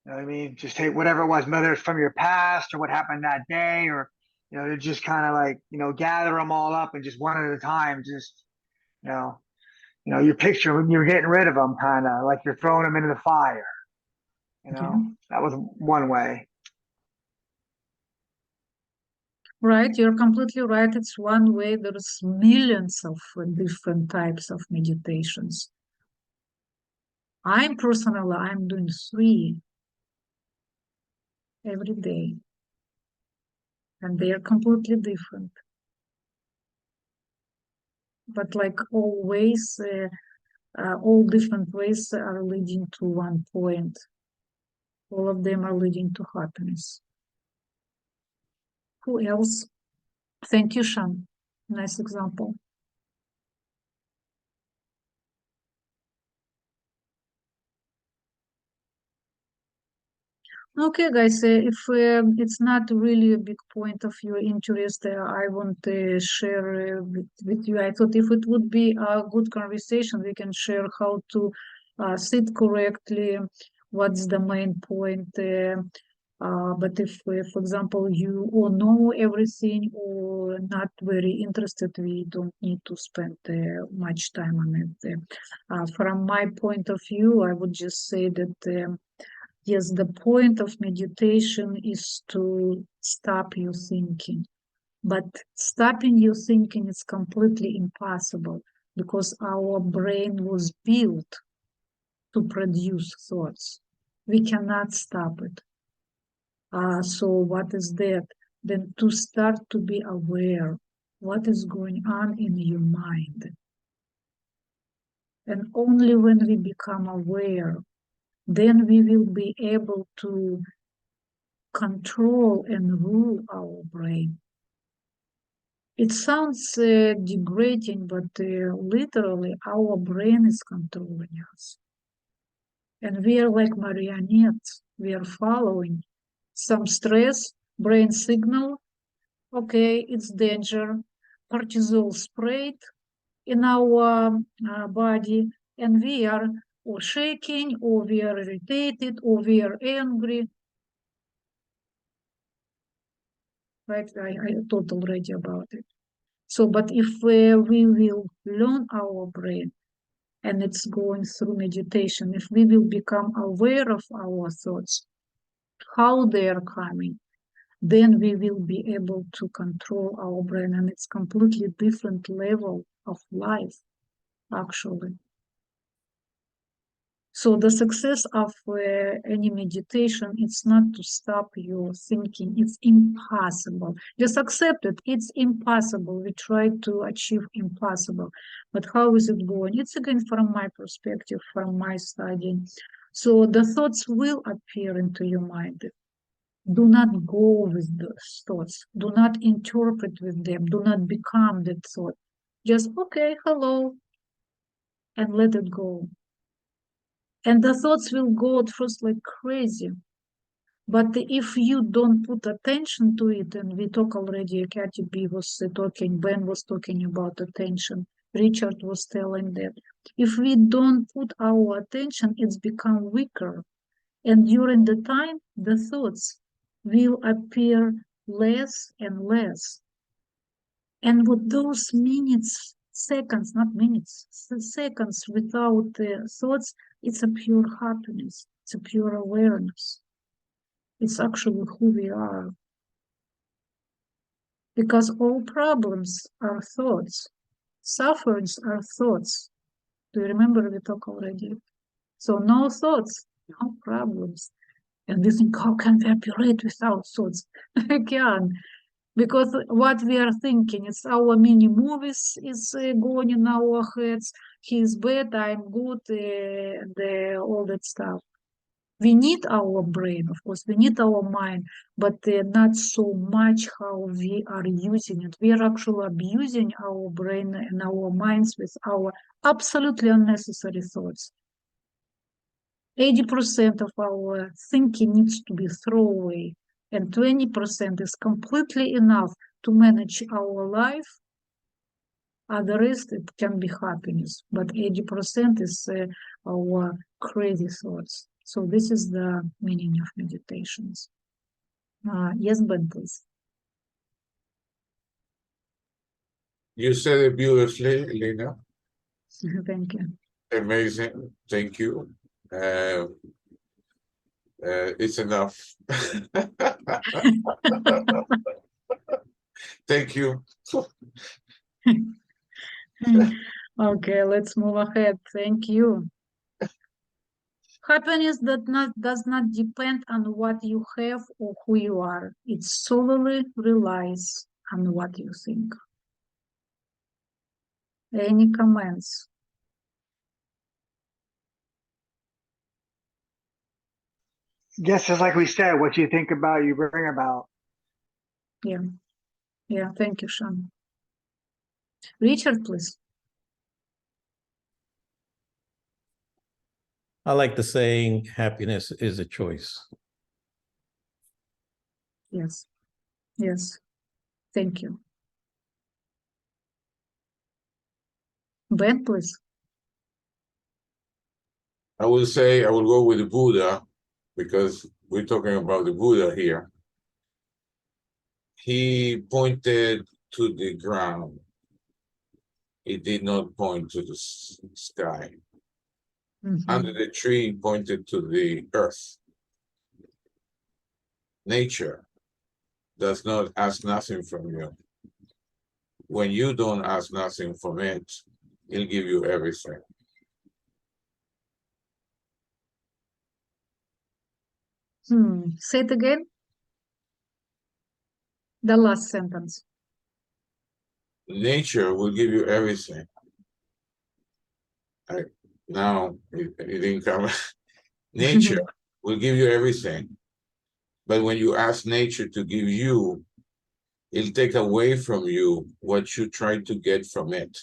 You know what I mean? Just take whatever it was, whether it's from your past or what happened that day, or to just kind of like, gather them all up and just one at a time, just you picture when you're getting rid of them, kind of like you're throwing them into the fire. That was one way. Right, you're completely right. It's one way. There's millions of different types of meditations. I'm doing 3 every day, and they are completely different. But like always, all different ways are leading to one point. All of them are leading to happiness. Who else? Thank you, Sean. Nice example. Okay, guys, if it's not really a big point of your interest, I want to share with you. I thought if it would be a good conversation, we can share how to sit correctly, what's the main point. But if, for example, you all know everything or not very interested, we don't need to spend much time on it. From my point of view, I would just say that yes, the point of meditation is to stop your thinking. But stopping your thinking is completely impossible because our brain was built to produce thoughts. We cannot stop it. So what is that? Then to start to be aware what is going on in your mind. And only when we become aware, then we will be able to control and rule our brain. It sounds degrading, but literally our brain is controlling us. And we are like marionettes. We are following some stress, brain signal. Okay, it's danger. Cortisol sprayed in our body, and we are or shaking, or we are irritated, or we are angry. Right? I talked already about it. So, but if we will learn our brain, and it's going through meditation, if we will become aware of our thoughts, how they are coming, then we will be able to control our brain, and it's completely different level of life, actually. So the success of any meditation, it's not to stop your thinking. It's impossible. Just accept it. It's impossible. We try to achieve impossible. But how is it going? It's again from my perspective, from my study. So the thoughts will appear into your mind. Do not go with those thoughts. Do not interpret with them. Do not become that thought. Just, okay, hello, and let it go. And the thoughts will go at first like crazy. But if you don't put attention to it, and we talk already, Kathy B was talking, Ben was talking about attention, Richard was telling that. If we don't put our attention, it's become weaker. And during the time, the thoughts will appear less and less. And with those minutes, seconds, not minutes, seconds without thoughts, it's a pure happiness. It's a pure awareness. It's actually who we are. Because all problems are thoughts. Sufferings are thoughts. Do you remember we talked already? So no thoughts, no problems. And we think, how can we operate without thoughts? I can. Because what we are thinking, it's our mini movies is going in our heads. He's bad, I'm good, all that stuff. We need our brain, of course, we need our mind, but not so much how we are using it. We are actually abusing our brain and our minds with our absolutely unnecessary thoughts. 80% of our thinking needs to be thrown away, and 20% is completely enough to manage our life. The rest, it can be happiness, but 80% is our crazy thoughts. So this is the meaning of meditations. Yes, Ben, please. You said it beautifully, Elena. Thank you. Amazing. Thank you. It's enough. Thank you. Okay, let's move ahead. Thank you. Happiness does not depend on what you have or who you are. It solely relies on what you think. Any comments? Just as like we said, what you think about, you bring about. Yeah, thank you, Sean. Richard, please. I like the saying, happiness is a choice. Yes, yes, thank you. Ben, please. I will say I will go with the Buddha because we're talking about the Buddha here. He pointed to the ground. He did not point to the sky. Mhm. Under the tree, he pointed to the earth. Nature does not ask nothing from you. When you don't ask nothing from it, it'll give you everything. Say it again. The last sentence. Nature will give you everything. Now it didn't come. Nature will give you everything. But when you ask nature to give you, it'll take away from you what you try to get from it.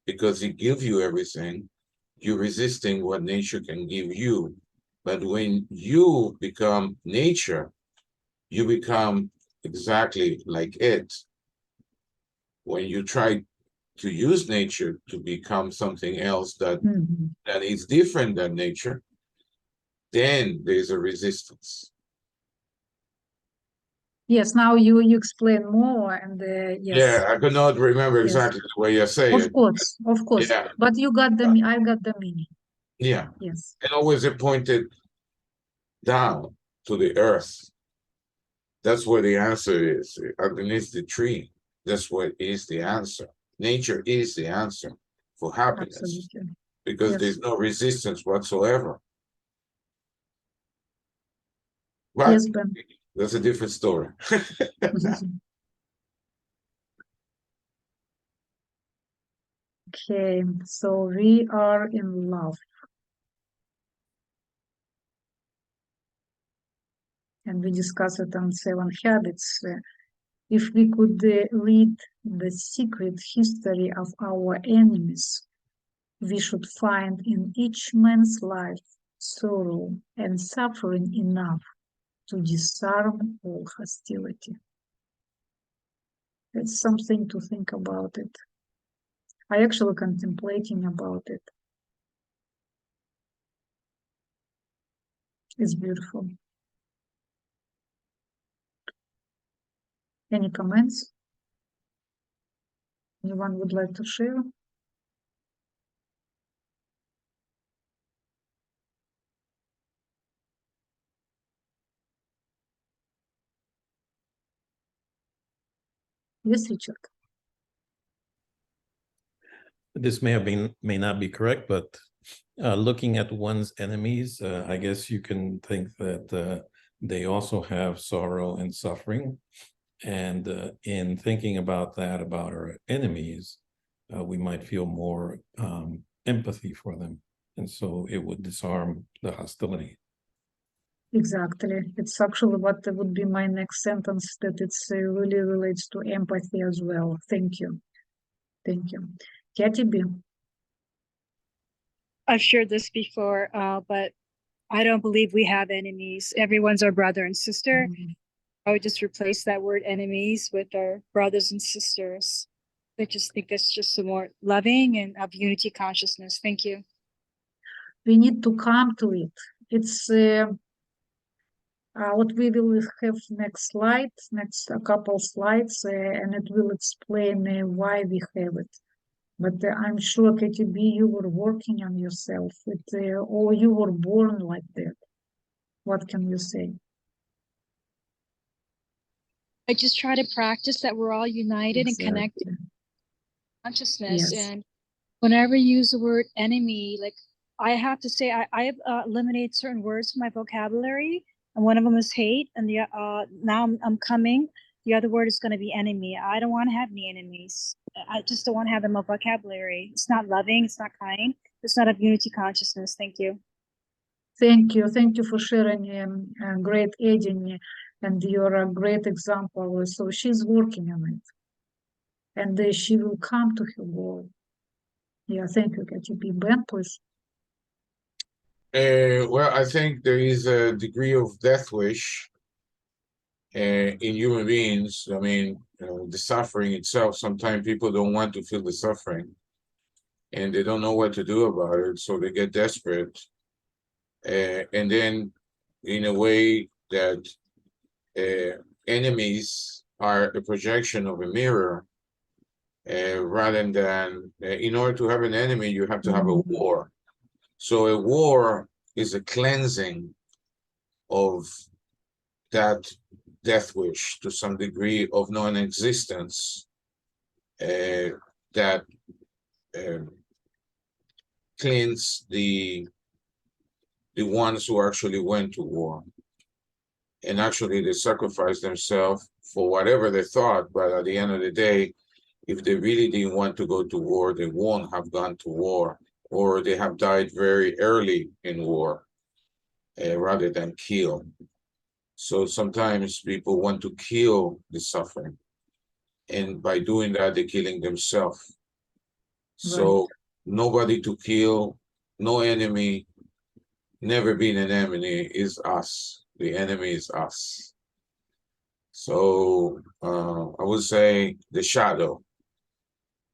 Because it gives you everything, you're resisting what nature can give you. But when you become nature, you become exactly like it. When you try to use nature to become something else that Mhm. is different than nature, then there's a resistance. Yes, now you explain more and yes. Yeah, I could not remember Yes. exactly the way you say Of it. course, of course. Yeah. But you got I got the meaning. Yeah, Yes. and always it pointed down to the earth. That's where the answer is, underneath the tree. That's what is the answer. Nature is the answer for happiness Absolutely. because Yes. there's no resistance whatsoever. But Yes, Ben. that's a different story. Okay, so we are in love. And we discussed it on 7 Habits. If we could read the secret history of our enemies, we should find in each man's life sorrow and suffering enough to disarm all hostility. It's something to think about it. I actually contemplating about it. It's beautiful. Any comments? Anyone would like to share? Yes, Richard. This may not be correct, but looking at one's enemies, I guess you can think that they also have sorrow and suffering. And in thinking about that, about our enemies, we might feel more empathy for them. And so it would disarm the hostility. Exactly. It's actually what would be my next sentence, that it's really relates to empathy as well. Thank you. Thank you. Katie B. I've shared this before, but I don't believe we have enemies. Everyone's our brother and sister. I would just replace that word enemies with our brothers and sisters. I just think that's just a more loving and of unity consciousness. Thank you. We need to come to it. It's what we will have next slide, next a couple slides, and it will explain why we have it. But I'm sure, KTB, you were working on yourself, or you were born like that. What can you say? I just try to practice that we're all united and connected Exactly. consciousness. Yes. And whenever you use the word enemy, like I have to say, I've eliminated certain words from my vocabulary, and one of them is hate. And the now I'm coming. The other word is going to be enemy. I don't want to have any enemies. I just don't want to have them in my vocabulary. It's not loving. It's not kind. It's not of unity consciousness. Thank you. Thank you. Thank you for sharing great aiding. And you're a great example. So she's working on it. And she will come to her goal. Yeah, thank you, KTP. Ben, please. Well, I think there is a degree of death wish in human beings. I mean, the suffering itself, sometimes people don't want to feel the suffering and they don't know what to do about it, so they get desperate. And then, in a way that enemies are a projection of a mirror, rather than, in order to have an enemy, you have to have a war. So a war is a cleansing of that death wish to some degree of non-existence, that cleans the ones who actually went to war. And actually they sacrificed themselves for whatever they thought, but at the end of the day, if they really didn't want to go to war, they won't have gone to war, or they have died very early in war, rather than kill. So sometimes people want to kill the suffering, and by doing that, they're killing themselves. So nobody to kill, no enemy, never been an enemy is us. The enemy is us. So I would say the shadow,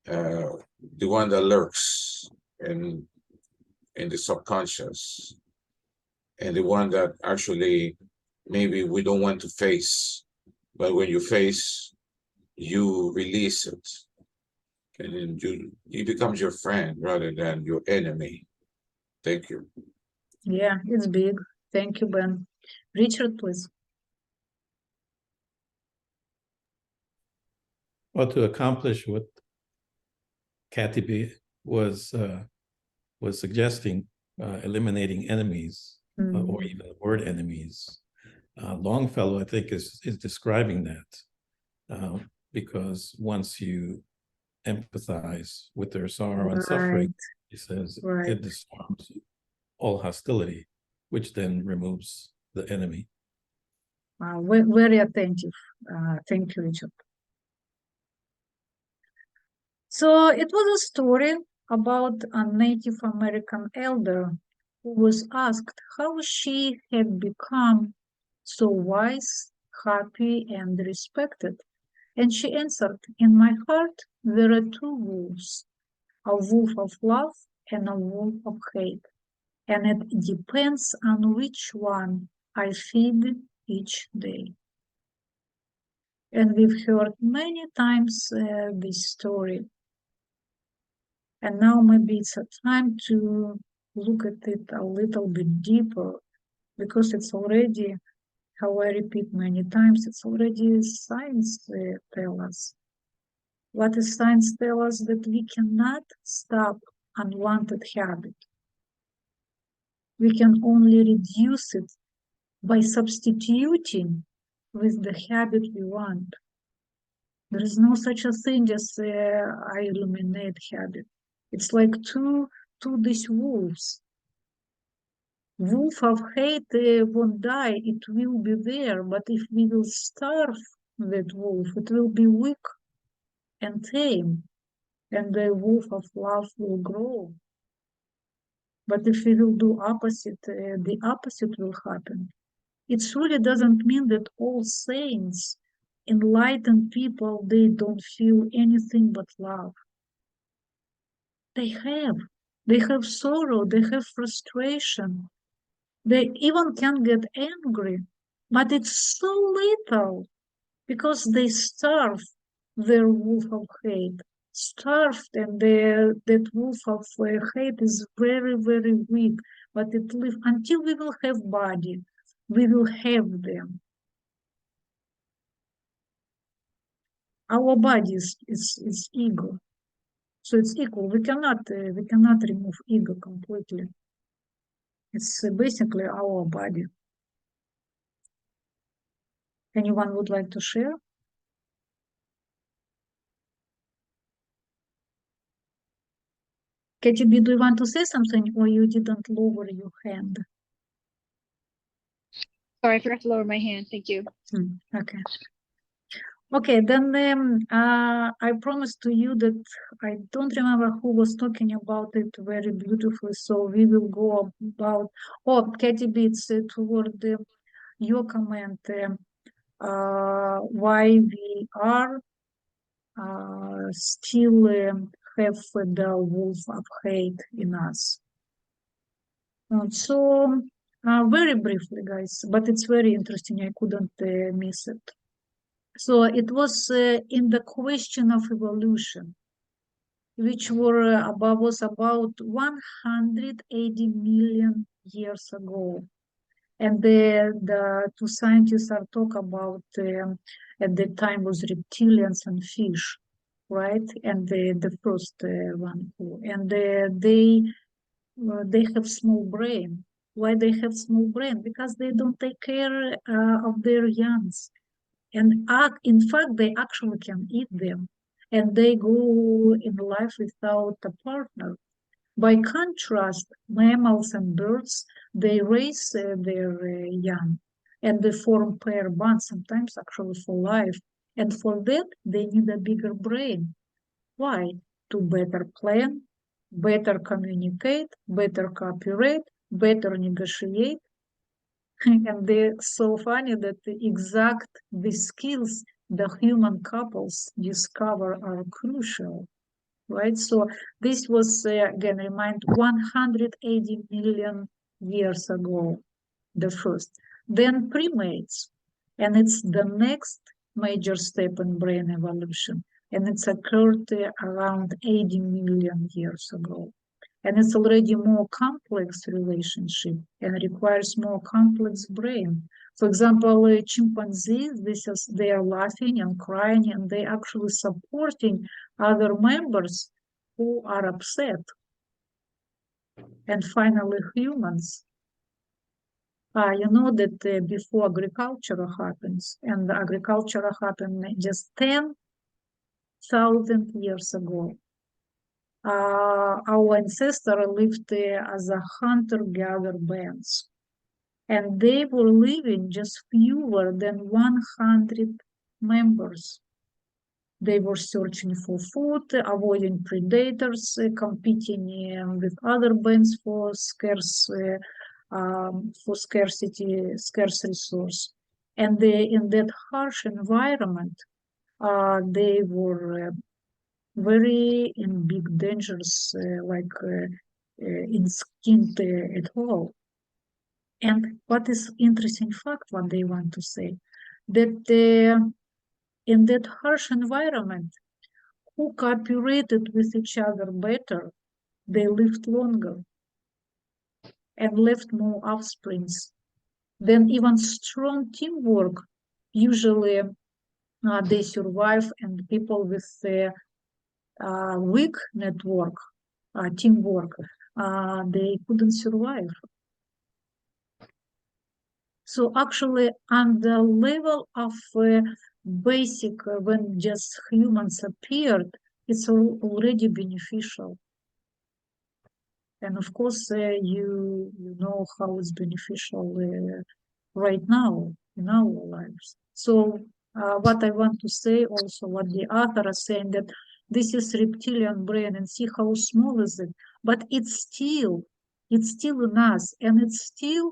the one that lurks in the subconscious, and the one that actually maybe we don't want to face, but when you face, you release it, and then it becomes your friend rather than your enemy. Thank you. Yeah, it's big. Thank you, Ben. Richard, please. Well, to accomplish what Kathy B was suggesting, eliminating enemies, or even the word enemies. Longfellow, I think, is describing that, because once you empathize with their sorrow and suffering, he says, it disarms all hostility, which then removes the enemy. Very attentive. Thank you, Richard. So it was a story about a Native American elder who was asked how she had become so wise, happy, and respected. And she answered, in my heart, there are two wolves, a wolf of love and a wolf of hate. And it depends on which one I feed each day. And we've heard many times this story. And now maybe it's a time to look at it a little bit deeper, because it's already, how I repeat many times, it's already science tell us. What does science tell us? That we cannot stop unwanted habit. We can only reduce it by substituting with the habit we want. There is no such a thing as I eliminate habit. It's like two these wolves. Wolf of hate won't die, it will be there, but if we will starve that wolf, it will be weak and tame, and the wolf of love will grow. But if we will do opposite, the opposite will happen. It really doesn't mean that all saints, enlightened people, they don't feel anything but love. They have sorrow, they have frustration. They even can get angry, but it's so little because they starve their wolf of hate. Starved, and that wolf of hate is very, very weak, but it lives until we will have body, we will have them. Our body is ego, so it's equal. We cannot remove ego completely. It's basically our body. Anyone would like to share? KTB, do you want to say something, or you didn't lower your hand? Sorry, I forgot to lower my hand. Thank you. Okay. Okay, then I promised to you that I don't remember who was talking about it very beautifully, so we will go about, oh, Katie Beats, toward your comment, why we are still have the wolf of hate in us. So, very briefly, guys, but it's very interesting. I couldn't miss it. So it was in the question of evolution, which was about 180 million years ago. And the two scientists are talk about at the time was reptilians and fish, right? And the first one, and they have small brain. Why they have small brain? Because they don't take care of their youngs. And in fact, they actually can eat them. And they go in life without a partner. By contrast, mammals and birds, they raise their young. And they form pair bonds, sometimes actually for life. And for that, they need a bigger brain. Why? To better plan, better communicate, better cooperate, better negotiate. And they're so funny that the skills the human couples discover are crucial, right? So this was, again, remind 180 million years ago, the first. Then primates, and it's the next major step in brain evolution. And it's occurred around 80 million years ago. And it's already more complex relationship and requires more complex brain. For example, chimpanzees, they are laughing and crying, and they actually supporting other members who are upset. And finally, humans. You know that before agriculture happens, and agriculture happened just 10,000 years ago. Our ancestors lived as a hunter-gatherer bands, and they were living just fewer than 100 members. They were searching for food, avoiding predators, competing with other bands for scarce resource. And in that harsh environment, they were very in big dangers, in skin at all. And what is interesting fact, what they want to say, that in that harsh environment, who cooperated with each other better, they lived longer and left more offsprings. Then even strong teamwork, usually they survive, and people with weak network, teamwork, they couldn't survive. So actually, on the level of basic, when just humans appeared, it's already beneficial. And of course, you know how it's beneficial right now in our lives. So what I want to say also, what the author is saying, that this is reptilian brain, and see how small is it, but it's still in us, and it's still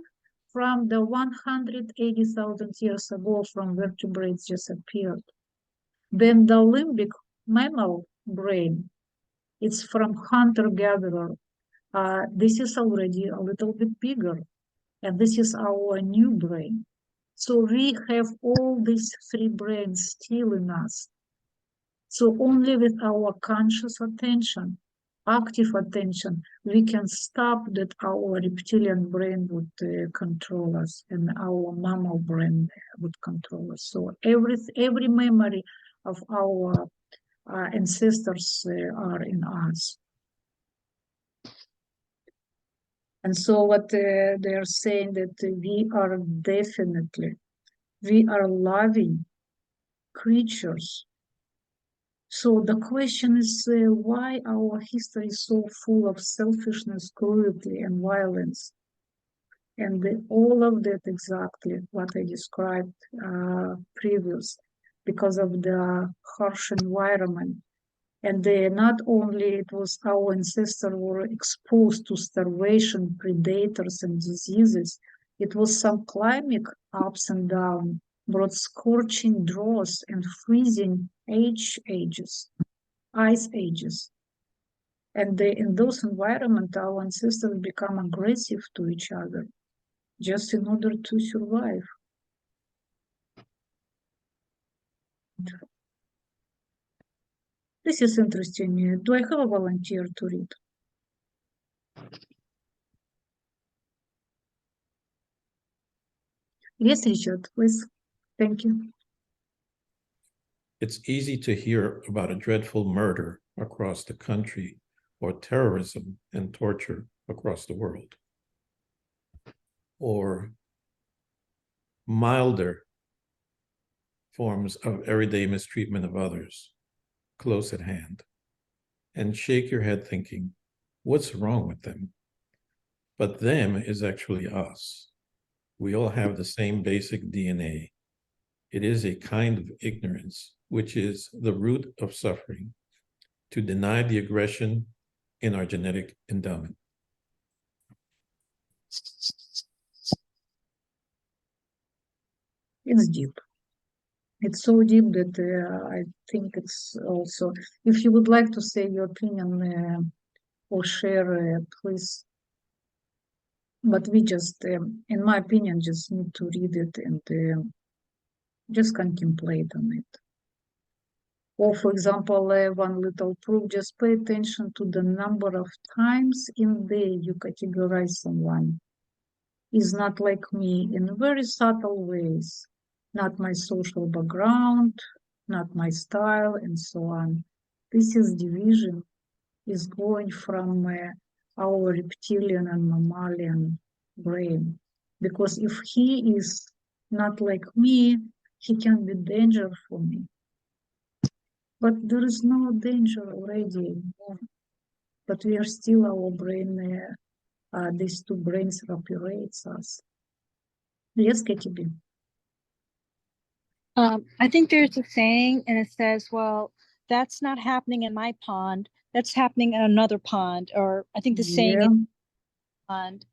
from the 180,000 years ago from vertebrates just appeared. Then the limbic mammal brain, it's from hunter-gatherer. This is already a little bit bigger, and this is our new brain. So we have all these three brains still in us. So only with our conscious attention, active attention, we can stop that our reptilian brain would control us, and our mammal brain would control us. So every memory of our ancestors are in us. And so what they're saying, that we are loving creatures. So the question is why our history is so full of selfishness, cruelty, and violence. And all of that exactly what I described previous, because of the harsh environment. And not only it was our ancestors were exposed to starvation, predators, and diseases, it was some climate ups and downs, brought scorching droughts and freezing ice ages. And in those environments, our ancestors become aggressive to each other just in order to survive. This is interesting. Do I have a volunteer to read? Yes, Richard, please. Thank you. It's easy to hear about a dreadful murder across the country or terrorism and torture across the world, or milder forms of everyday mistreatment of others close at hand, and shake your head thinking, what's wrong with them? But them is actually us. We all have the same basic DNA. It is a kind of ignorance, which is the root of suffering, to deny the aggression in our genetic endowment. It's deep. It's so deep that I think it's also, if you would like to say your opinion or share, please. But we just, in my opinion, just need to read it and just contemplate on it. Or, for example, one little proof, just pay attention to the number of times in day you categorize someone. Is not like me in very subtle ways, not my social background, not my style, and so on. This is division, is going from our reptilian and mammalian brain. Because if he is not like me, he can be danger for me. But there is no danger already anymore. But we are still our brain, these two brains operates us. Yes, KTB. I think there's a saying and it says, well, that's not happening in my pond. That's happening in another pond. Or I think the saying is pond.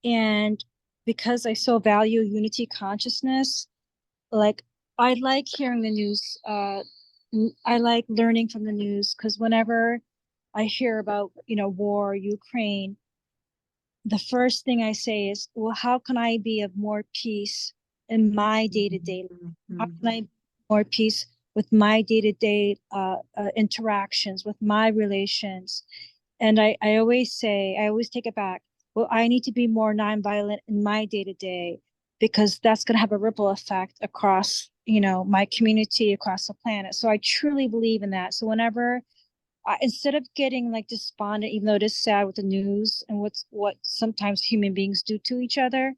And because I so value unity consciousness, like I like hearing the news. I like learning from the news because whenever I hear about, war, Ukraine, the first thing I say is, well, how can I be of more peace in my day-to-day life? How can I be more peace with my day-to-day interactions, with my relations? And I always say, I always take it back. Well, I need to be more nonviolent in my day-to-day because that's going to have a ripple effect across, my community, across the planet. So I truly believe in that. So whenever instead of getting like despondent, even though it is sad with the news and what sometimes human beings do to each other,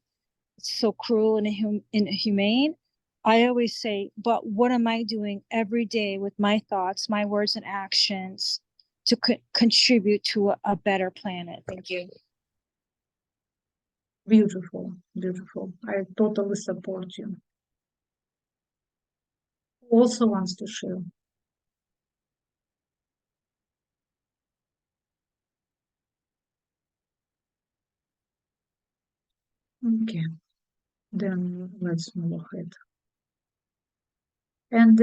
it's so cruel and inhumane. I always say, but what am I doing every day with my thoughts, my words, and actions to contribute to a better planet? Thank you. Beautiful, beautiful. I totally support you. Who also wants to share? Okay, then let's move ahead. And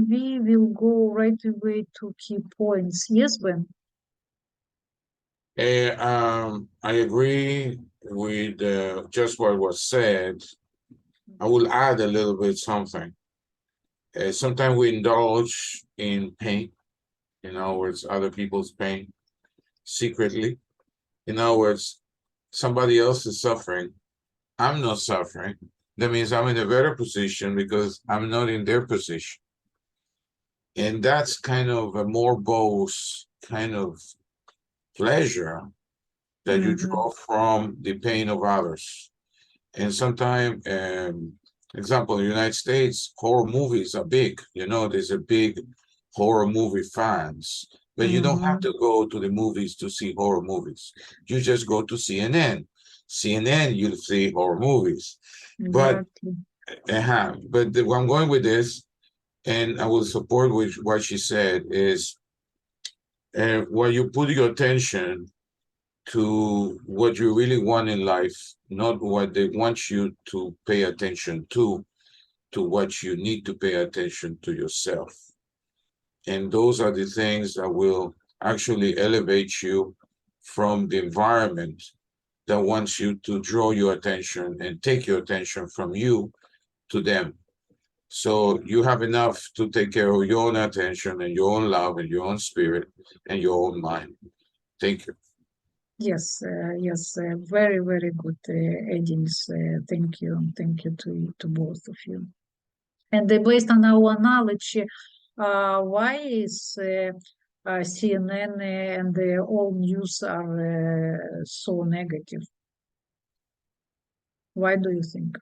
we will go right away to key points. Yes, Ben? I agree with just what was said. I will add a little bit something. Sometimes we indulge in pain, in other words, other people's pain secretly. In other words, somebody else is suffering. I'm not suffering. That means I'm in a better position because I'm not in their position. And that's kind of a morbose kind of pleasure that you draw from the pain of others. And sometimes, example, in the United States, horror movies are big. There's a big horror movie fans. But you don't have to go to the movies to see horror movies. You just go to CNN. CNN, you'll see horror movies. But Exactly. where I'm going with this, and I will support with what she said, is where you put your attention to what you really want in life, not what they want you to pay attention to what you need to pay attention to yourself. And those are the things that will actually elevate you from the environment that wants you to draw your attention and take your attention from you to them. So you have enough to take care of your own attention and your own love and your own spirit and your own mind. Thank you. Yes, yes, very, very good addings. Thank you to both of you. And based on our knowledge, why is CNN and all news are so negative? Why do you think?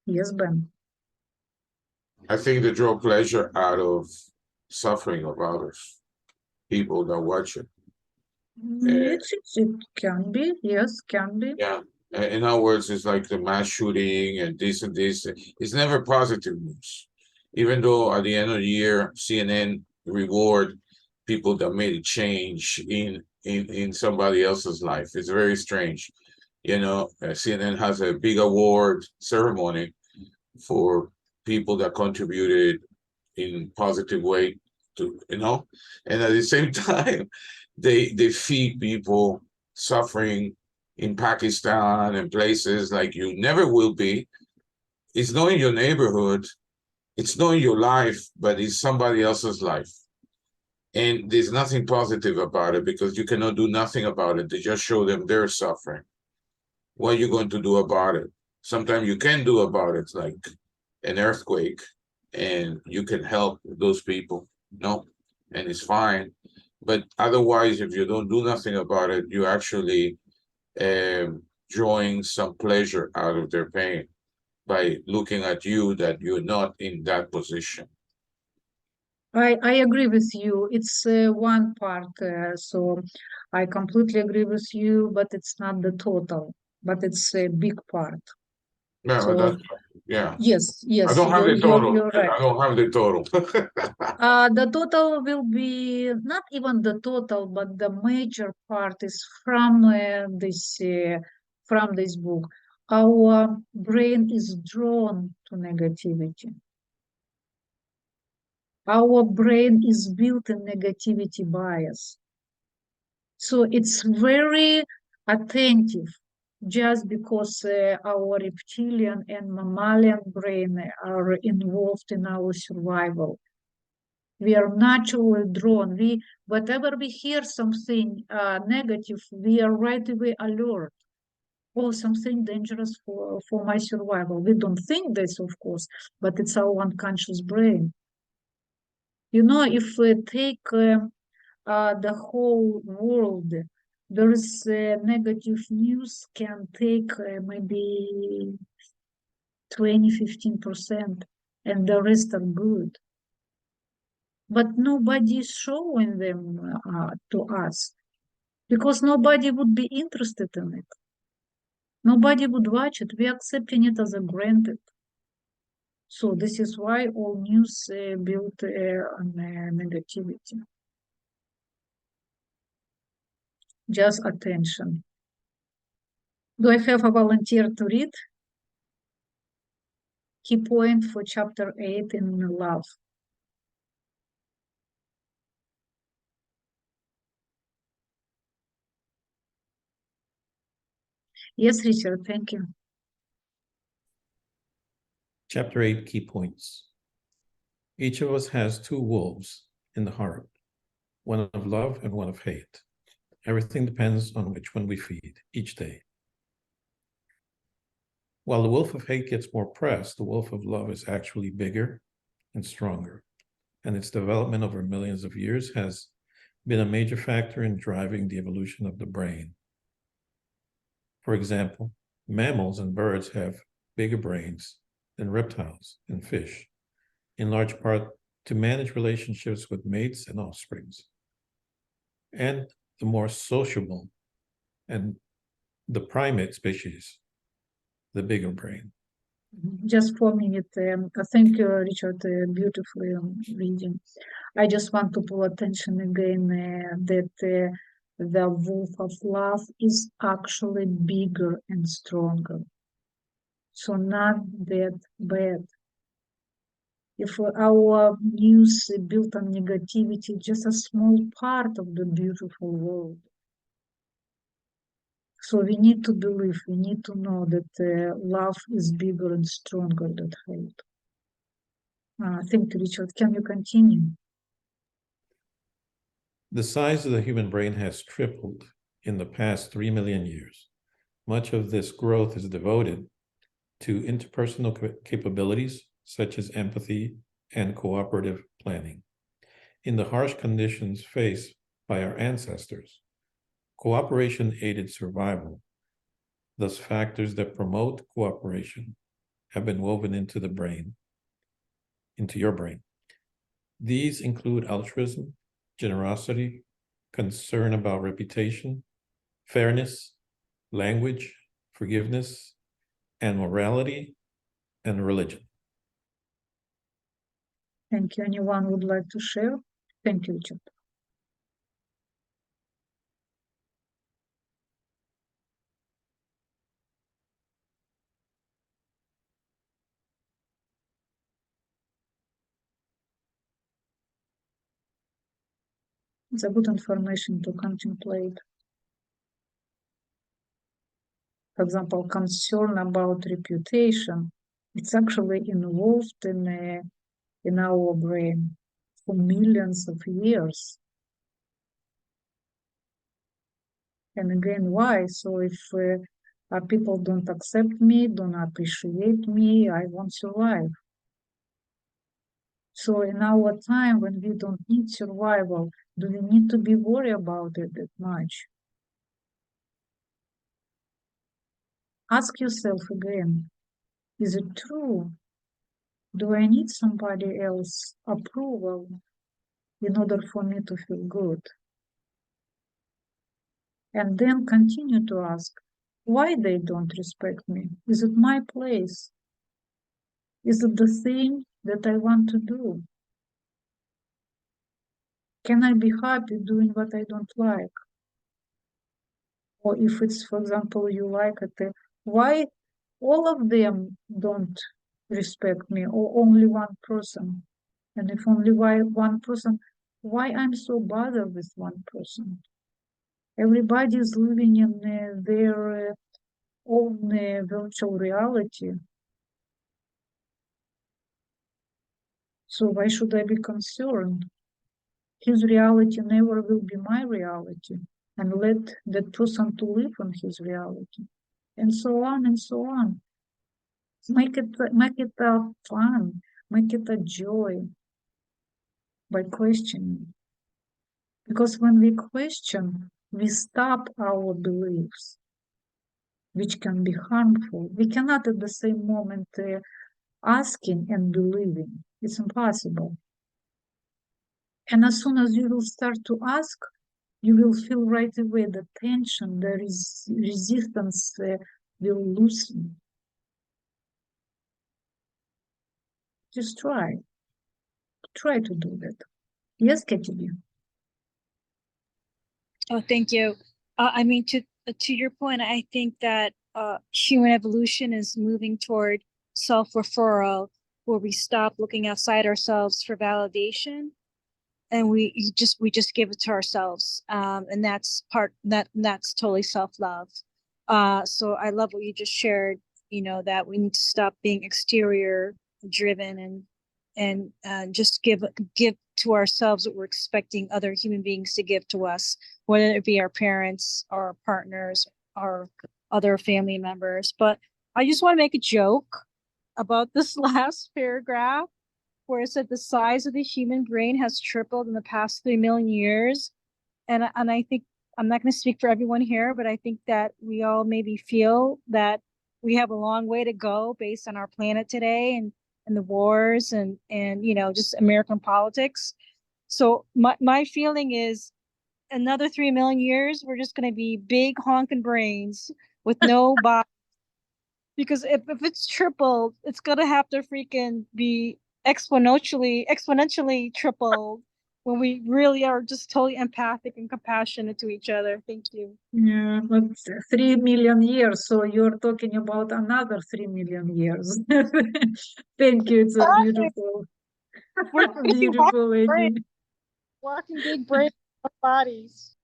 Yes, Ben. I think they draw pleasure out of suffering of others, people that watch it. It can be, yes, can be. Yeah. In other words, it's like the mass shooting and this and this. It's never positive news. Even though at the end of the year, CNN reward people that made a change in somebody else's life. It's very strange. You know, CNN has a big award ceremony for people that contributed in positive way to, you know, and at the same time, they feed people suffering in Pakistan and places like you never will be. It's not in your neighborhood, it's not in your life, but it's somebody else's life. And there's nothing positive about it because you cannot do nothing about it. They just show them their suffering. What are you going to do about it? Sometimes you can do about it, like an earthquake, and you can help those people. No, and it's fine. But otherwise, if you don't do nothing about it, you're actually drawing some pleasure out of their pain by looking at you that you're not in that position. I agree with you. It's one part, so I completely agree with you, but it's not the total, but it's a big part. Yeah, So but that's, yeah. yes, I yes, don't have the total. you're right. I don't have the total. The total will be not even the total, but the major part is from this book. Our brain is drawn to negativity. Our brain is built in negativity bias. So it's very attentive just because our reptilian and mammalian brain are involved in our survival. We are naturally drawn. Whatever we hear something negative, we are right away alert. Oh, something dangerous for my survival. We don't think this, of course, but it's our unconscious brain. You know, if we take the whole world, there is negative news can take maybe 20-15%, and the rest are good. But nobody is showing them to us because nobody would be interested in it. Nobody would watch it. We're accepting it as a granted. So this is why all news built on negativity. Just attention. Do I have a volunteer to read? Key point for chapter 8 in love. Yes, Richard, thank you. Chapter 8, key points. Each of us has two wolves in the heart, one of love and one of hate. Everything depends on which one we feed each day. While the wolf of hate gets more press, the wolf of love is actually bigger and stronger, and its development over millions of years has been a major factor in driving the evolution of the brain. For example, mammals and birds have bigger brains than reptiles and fish, in large part to manage relationships with mates and offsprings, and the more sociable and the primate species, the bigger brain. Just 4 minutes. Thank you, Richard. Beautifully reading. I just want to pull attention again that the wolf of love is actually bigger and stronger. So not that bad. If our news built on negativity, just a small part of the beautiful world. So we need to believe, we need to know that love is bigger and stronger than hate. Thank you, Richard. Can you continue? The size of the human brain has tripled in the past 3 million years. Much of this growth is devoted to interpersonal capabilities such as empathy and cooperative planning. In the harsh conditions faced by our ancestors, cooperation aided survival. Thus, factors that promote cooperation have been woven into the brain, into your brain. These include altruism, generosity, concern about reputation, fairness, language, forgiveness, and morality and religion. Thank you. Anyone would like to share? Thank you, Richard. It's a good information to contemplate. For example, concern about reputation, it's actually involved in our brain for millions of years. And again, why? So if people don't accept me, don't appreciate me, I won't survive. So in our time when we don't need survival, do we need to be worried about it that much? Ask yourself again, is it true? Do I need somebody else's approval in order for me to feel good? And then continue to ask, why they don't respect me? Is it my place? Is it the thing that I want to do? Can I be happy doing what I don't like? Or if it's, for example, you like it, why all of them don't respect me, or only one person? And if only one person, why I'm so bothered with one person? Everybody is living in their own virtual reality. So why should I be concerned? His reality never will be my reality, and let that person to live in his reality, and so on and so on. Make it fun, make it a joy by questioning. Because when we question, we stop our beliefs, which can be harmful. We cannot at the same moment asking and believing. It's impossible. And as soon as you will start to ask, you will feel right away the tension, the resistance will loosen. Just try. Try to do that. Yes, Katie? Oh, thank you. I mean, to your point, I think that human evolution is moving toward self-referral, where we stop looking outside ourselves for validation, and we just give it to ourselves, and that's totally self-love. So I love what you just shared. You know, that we need to stop being exterior driven and just give to ourselves what we're expecting other human beings to give to us, whether it be our parents, our partners, or other family members. But I just want to make a joke about this last paragraph where it said the size of the human brain has tripled in the past 3 million years. And I think, I'm not going to speak for everyone here, but I think that we all maybe feel that we have a long way to go based on our planet today. And and the wars and just American politics. So my feeling is another 3 million years, we're just going to be big honking brains with no body. Because if it's tripled, it's going to have to freaking be exponentially tripled when we really are just totally empathic and compassionate to each other. Thank you. Yeah, but 3 million years, so you're talking about another 3 million years. Thank you, it's a Exactly. beautiful, We're beautiful brains, ending. walking big brains bodies.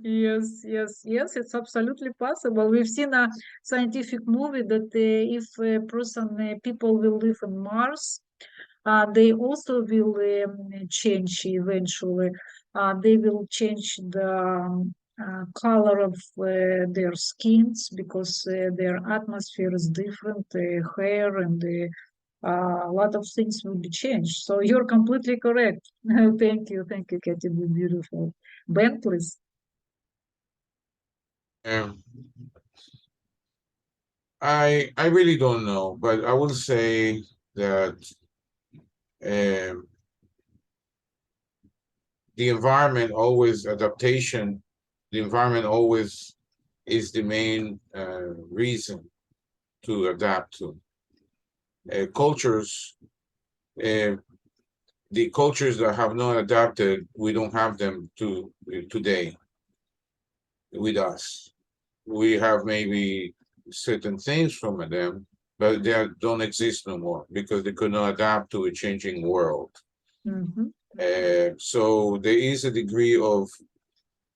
Yes, yes, yes, it's absolutely possible. We've seen a scientific movie that if a person, people will live on Mars, they also will change eventually. They will change the color of their skins because their atmosphere is different, hair and a lot of things will be changed. So you're completely correct. Thank you, Katie. Beautiful. Ben, please. I really don't know, but I will say that the environment always adaptation, the environment always is the main reason to adapt to. Cultures, the cultures that have not adapted, we don't have them today with us. We have maybe certain things from them, but they don't exist no more because they could not adapt to a changing world. Mhm. So there is a degree of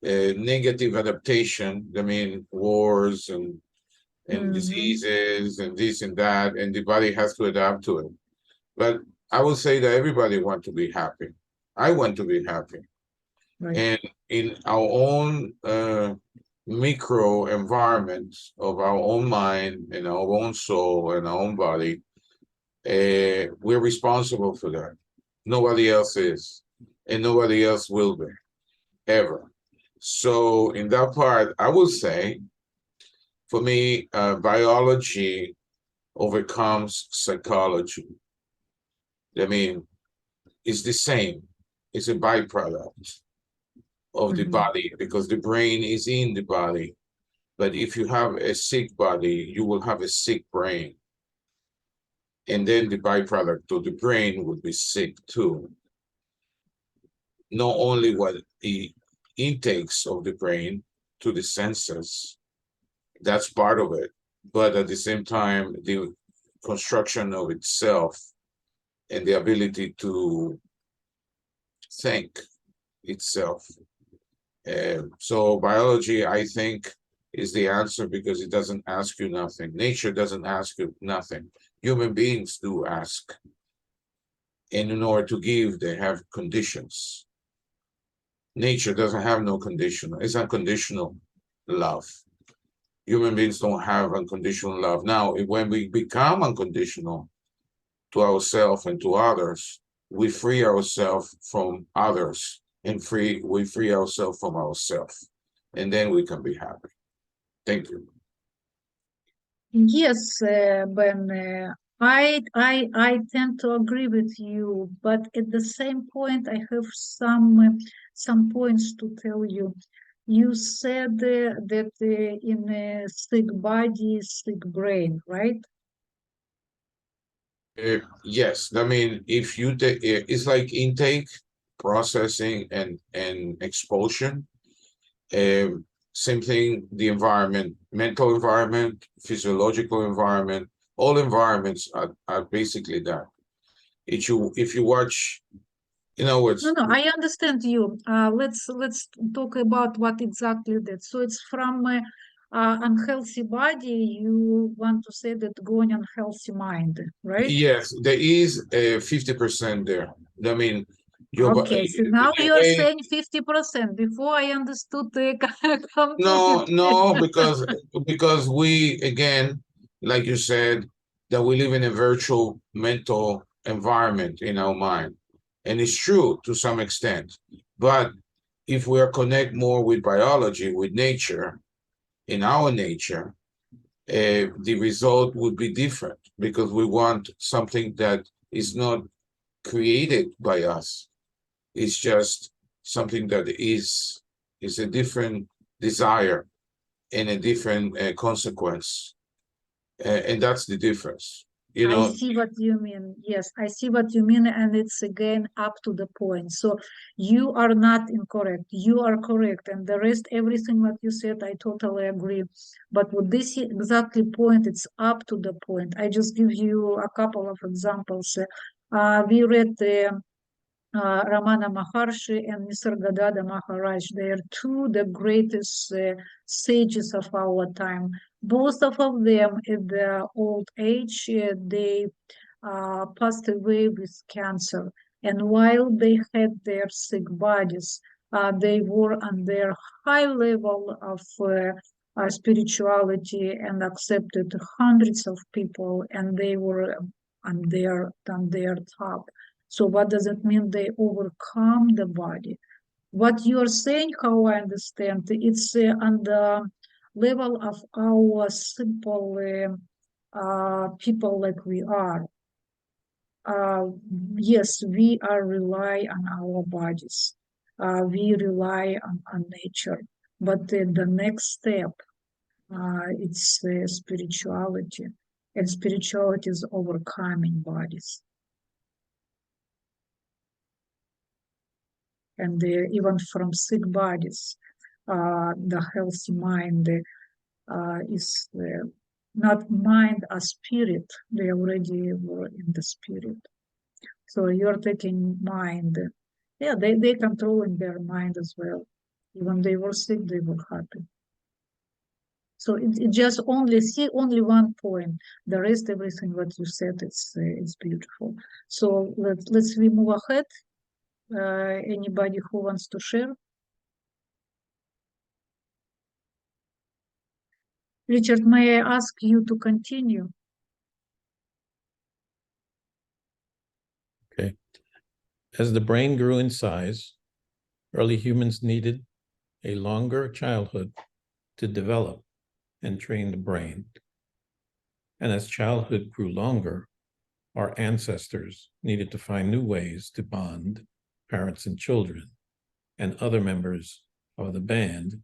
negative adaptation. I mean, wars and Mhm. diseases and this and that, and the body has to adapt to it. But I will say that everybody wants to be happy. I want to be happy. Right. And in our own micro environment of our own mind and our own soul and our own body, we're responsible for that. Nobody else is, and nobody else will be, ever. So in that part, I will say, for me, biology overcomes psychology. I mean, it's the same. It's a byproduct of the Mhm. body because the brain is in the body. But if you have a sick body, you will have a sick brain. And then the byproduct of the brain would be sick too. Not only what the intakes of the brain to the senses, that's part of it, but at the same time, the construction of itself and the ability to think itself. So biology, I think, is the answer because it doesn't ask you nothing. Nature doesn't ask you nothing. Human beings do ask. And in order to give, they have conditions. Nature doesn't have no condition. It's unconditional love. Human beings don't have unconditional love. Now, when we become unconditional to ourselves and to others, we free ourselves from others and we free ourselves from ourselves. And then we can be happy. Thank you. Yes, Ben, I tend to agree with you, but at the same point, I have some points to tell you. You said that in a sick body, sick brain, right? Yes, I mean, if you take, it's like intake, processing, and expulsion. Same thing, the environment, mental environment, physiological environment, all environments are basically that. If you watch, in other words, No, I understand you. Let's talk about what exactly that. So it's from unhealthy body. You want to say that going unhealthy mind, right? yes, there is a 50% there. I mean, Okay, so now the you're way, saying 50%. Before I understood the come no, to no, because we again, like you said, that we live in a virtual mental environment in our mind. And it's true to some extent. But if we are connect more with biology, with nature, in our nature, the result would be different because we want something that is not created by us. It's just something that is a different desire and a different consequence. And that's the difference. You I know, see what you mean. Yes, I see what you mean, and it's again up to the point. So you are not incorrect. You are correct, and the rest, everything what you said, I totally agree. But with this exactly point, it's up to the point. I just give you a couple of examples. We read the Ramana Maharshi and Nisargadatta Maharaj. They are the greatest sages of our time. Both of them at their old age, they passed away with cancer. And while they had their sick bodies, they were on their high level of spirituality and accepted hundreds of people, and they were on their top. So what does it mean? They overcome the body. What you're saying, how I understand, it's on the level of our simple people like we are. Yes, we are rely on our bodies. We rely on nature. But the next step, it's spirituality. And spirituality is overcoming bodies. And even from sick bodies, the healthy mind is not mind as spirit. They already were in the spirit. So you're taking mind. Yeah, they controlling their mind as well. Even they were sick, they were happy. So it just only one point. The rest, everything what you said, it's beautiful. So let's we move ahead. Anybody who wants to share? Richard, may I ask you to continue? Okay. As the brain grew in size, early humans needed a longer childhood to develop and train the brain. And as childhood grew longer, our ancestors needed to find new ways to bond parents and children and other members of the band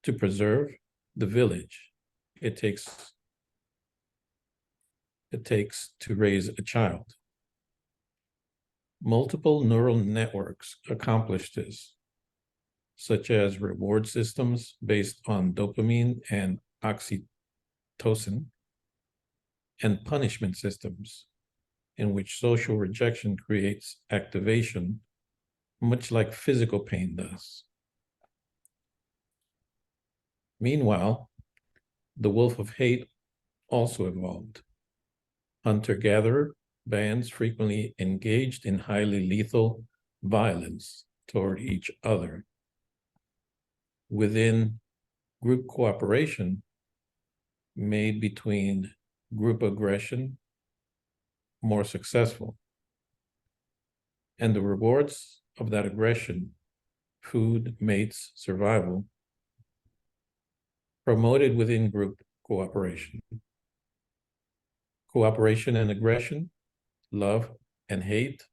to preserve the village it takes to raise a child. Multiple neural networks accomplish this, such as reward systems based on dopamine and oxytocin, and punishment systems in which social rejection creates activation, much like physical pain does. Meanwhile, the wolf of hate also evolved. Hunter-gatherer bands frequently engaged in highly lethal violence toward each other. Within group cooperation made between group aggression more successful. And the rewards of that aggression, food, mates, survival, promoted within group cooperation. Cooperation and aggression, love and hate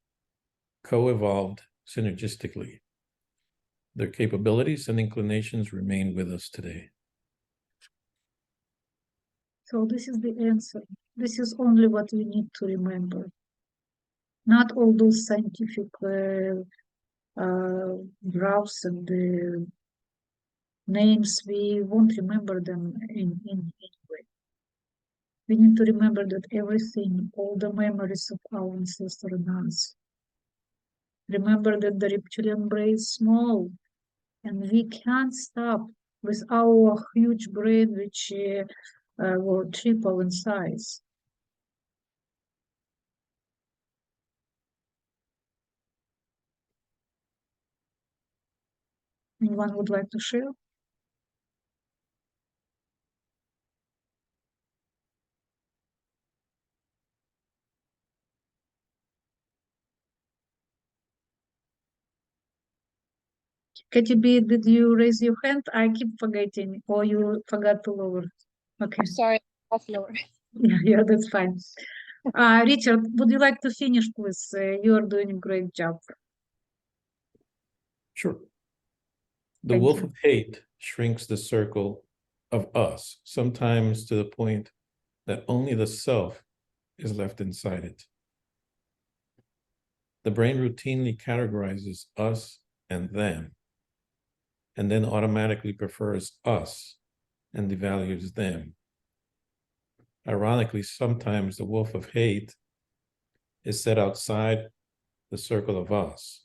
co-evolved synergistically. Their capabilities and inclinations remain with us today. So this is the answer. This is only what we need to remember. Not all those scientific graphs and names, we won't remember them in any way. We need to remember that everything, all the memories of our ancestors in us. Remember that the reptilian brain is small, and we can't stop with our huge brain, which were triple in size. Anyone would like to share? Katie B, did you raise your hand? I keep forgetting, or you forgot to lower. Okay. Sorry, That's lower. Yeah, that's fine. Richard, would you like to finish, please? You are doing a great job. Sure. The Thank wolf you. of hate shrinks the circle of us, sometimes to the point that only the self is left inside it. The brain routinely categorizes us and them, and then automatically prefers us and devalues them. Ironically, sometimes the wolf of hate is set outside the circle of us.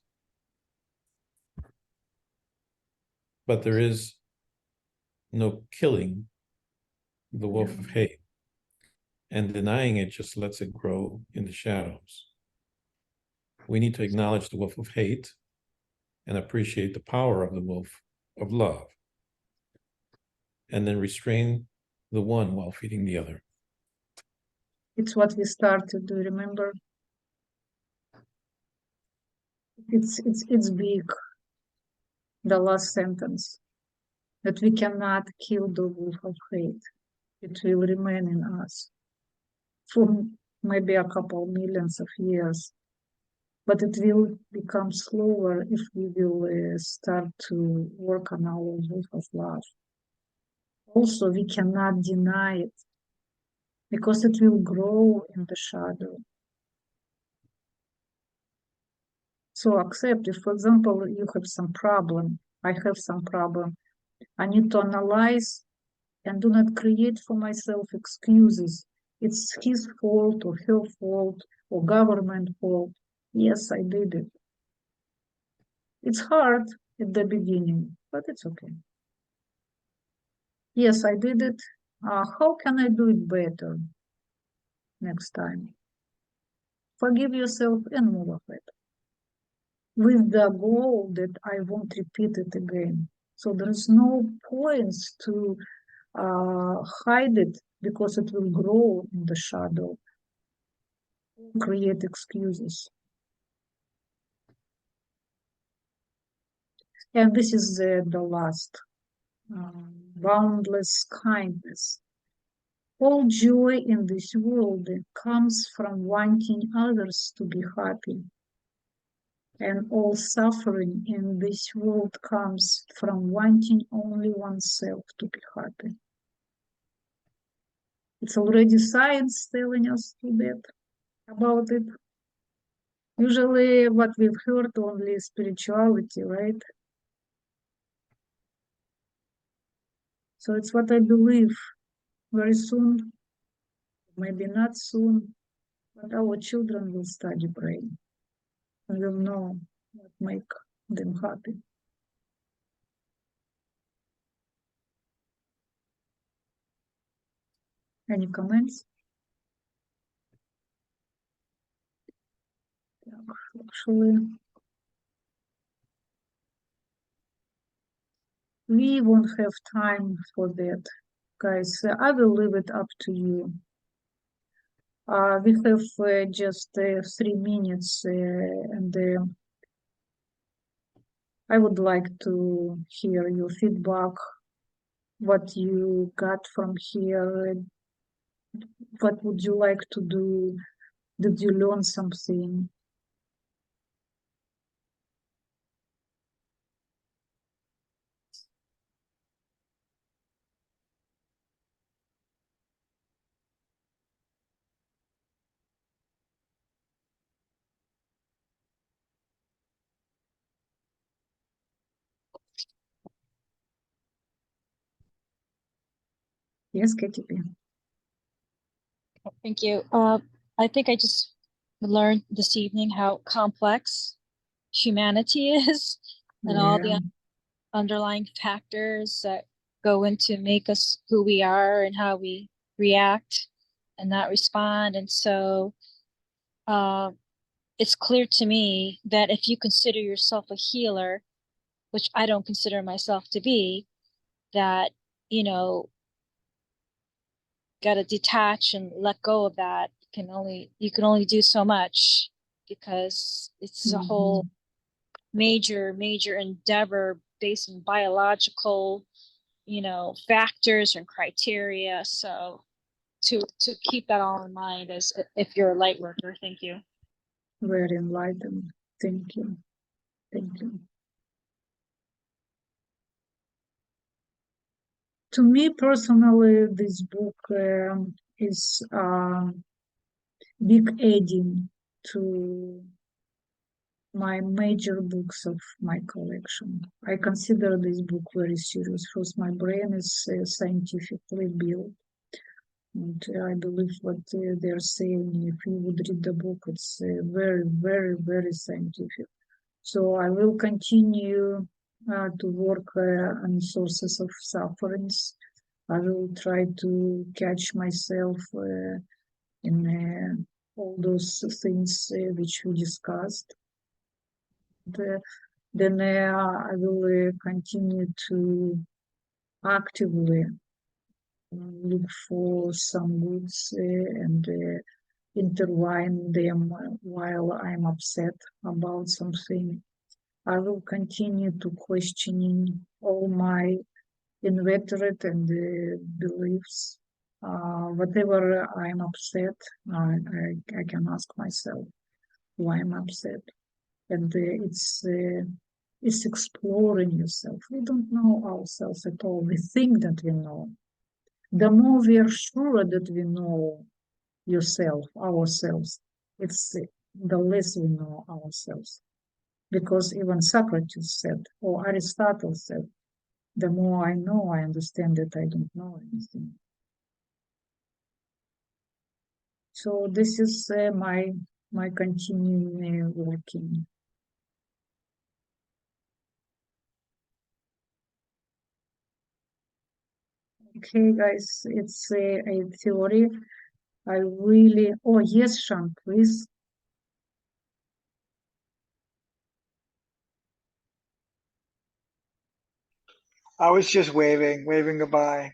But there is no killing the wolf of hate, and denying it just lets it grow in the shadows. We need to acknowledge the wolf of hate and appreciate the power of the wolf of love, and then restrain the one while feeding the other. It's what we started, do you remember? It's big, the last sentence, that we cannot kill the wolf of hate. It will remain in us for maybe a couple millions of years, but it will become slower if we will start to work on our wolf of love. Also, we cannot deny it because it will grow in the shadow. So accept if, for example, you have some problem, I have some problem, I need to analyze and do not create for myself excuses. It's his fault or her fault or government fault. Yes, I did it. It's hard at the beginning, but it's okay. Yes, I did it. How can I do it better next time? Forgive yourself and move ahead, with the goal that I won't repeat it again. So there is no point to hide it because it will grow in the shadow, create excuses. And this is the last, boundless kindness. All joy in this world comes from wanting others to be happy. And all suffering in this world comes from wanting only oneself to be happy. It's already science telling us that about it. Usually what we've heard only spirituality, right? So it's what I believe. Very soon, maybe not soon, but our children will study brain and will know what make them happy. Any comments? Actually, we won't have time for that, guys. I will leave it up to you. We have just 3 minutes, and I would like to hear your feedback, what you got from here, what would you like to do? Did you learn something? Yes, KTP. Thank you. I think I just learned this evening how complex humanity is and all the Yeah. underlying factors that go into make us who we are and how we react and not respond. And so it's clear to me that if you consider yourself a healer, which I don't consider myself to be, that, you know, got to detach and let go of that. You can only do so much because it's a whole major endeavor based on biological, factors and criteria. So to keep that all in mind as if you're a light worker. Thank you. Very enlightened. Thank you. Thank you. To me personally, this book is big adding to my major books of my collection. I consider this book very serious. First, my brain is scientifically built. And I believe what they're saying, if you would read the book, it's very, very, very scientific. So I will continue to work on sources of sufferings. I will try to catch myself in all those things which we discussed. Then I will continue to actively look for some goods and intertwine them while I'm upset about something. I will continue to questioning all my inveterate and beliefs. Whatever I'm upset, I can ask myself why I'm upset. And it's exploring yourself. We don't know ourselves at all. We think that we know. The more we are sure that we know ourselves, it's the less we know ourselves. Because even Socrates said, or Aristotle said, the more I know, I understand that I don't know anything. So this is my continuing working. Okay, guys, it's a theory. I really, oh yes, Sean, please. I was just waving goodbye.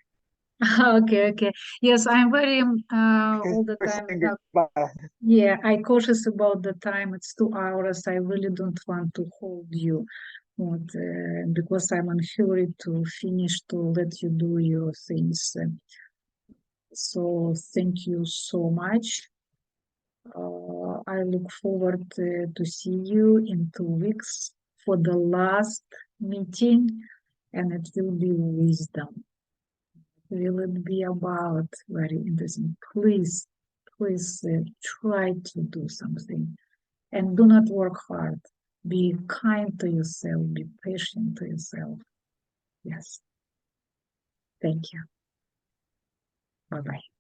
Okay. Yes, I'm very all the time. Saying goodbye. Yeah, I cautious about the time. It's 2 hours. I really don't want to hold you, but, because I'm in hurry to finish to let you do your things. So thank you so much. I look forward to see you in 2 weeks for the last meeting, and it will be wisdom. Will it be about very interesting? Please try to do something, and do not work hard. Be kind to yourself. Be patient to yourself. Yes. Thank you. Bye-bye.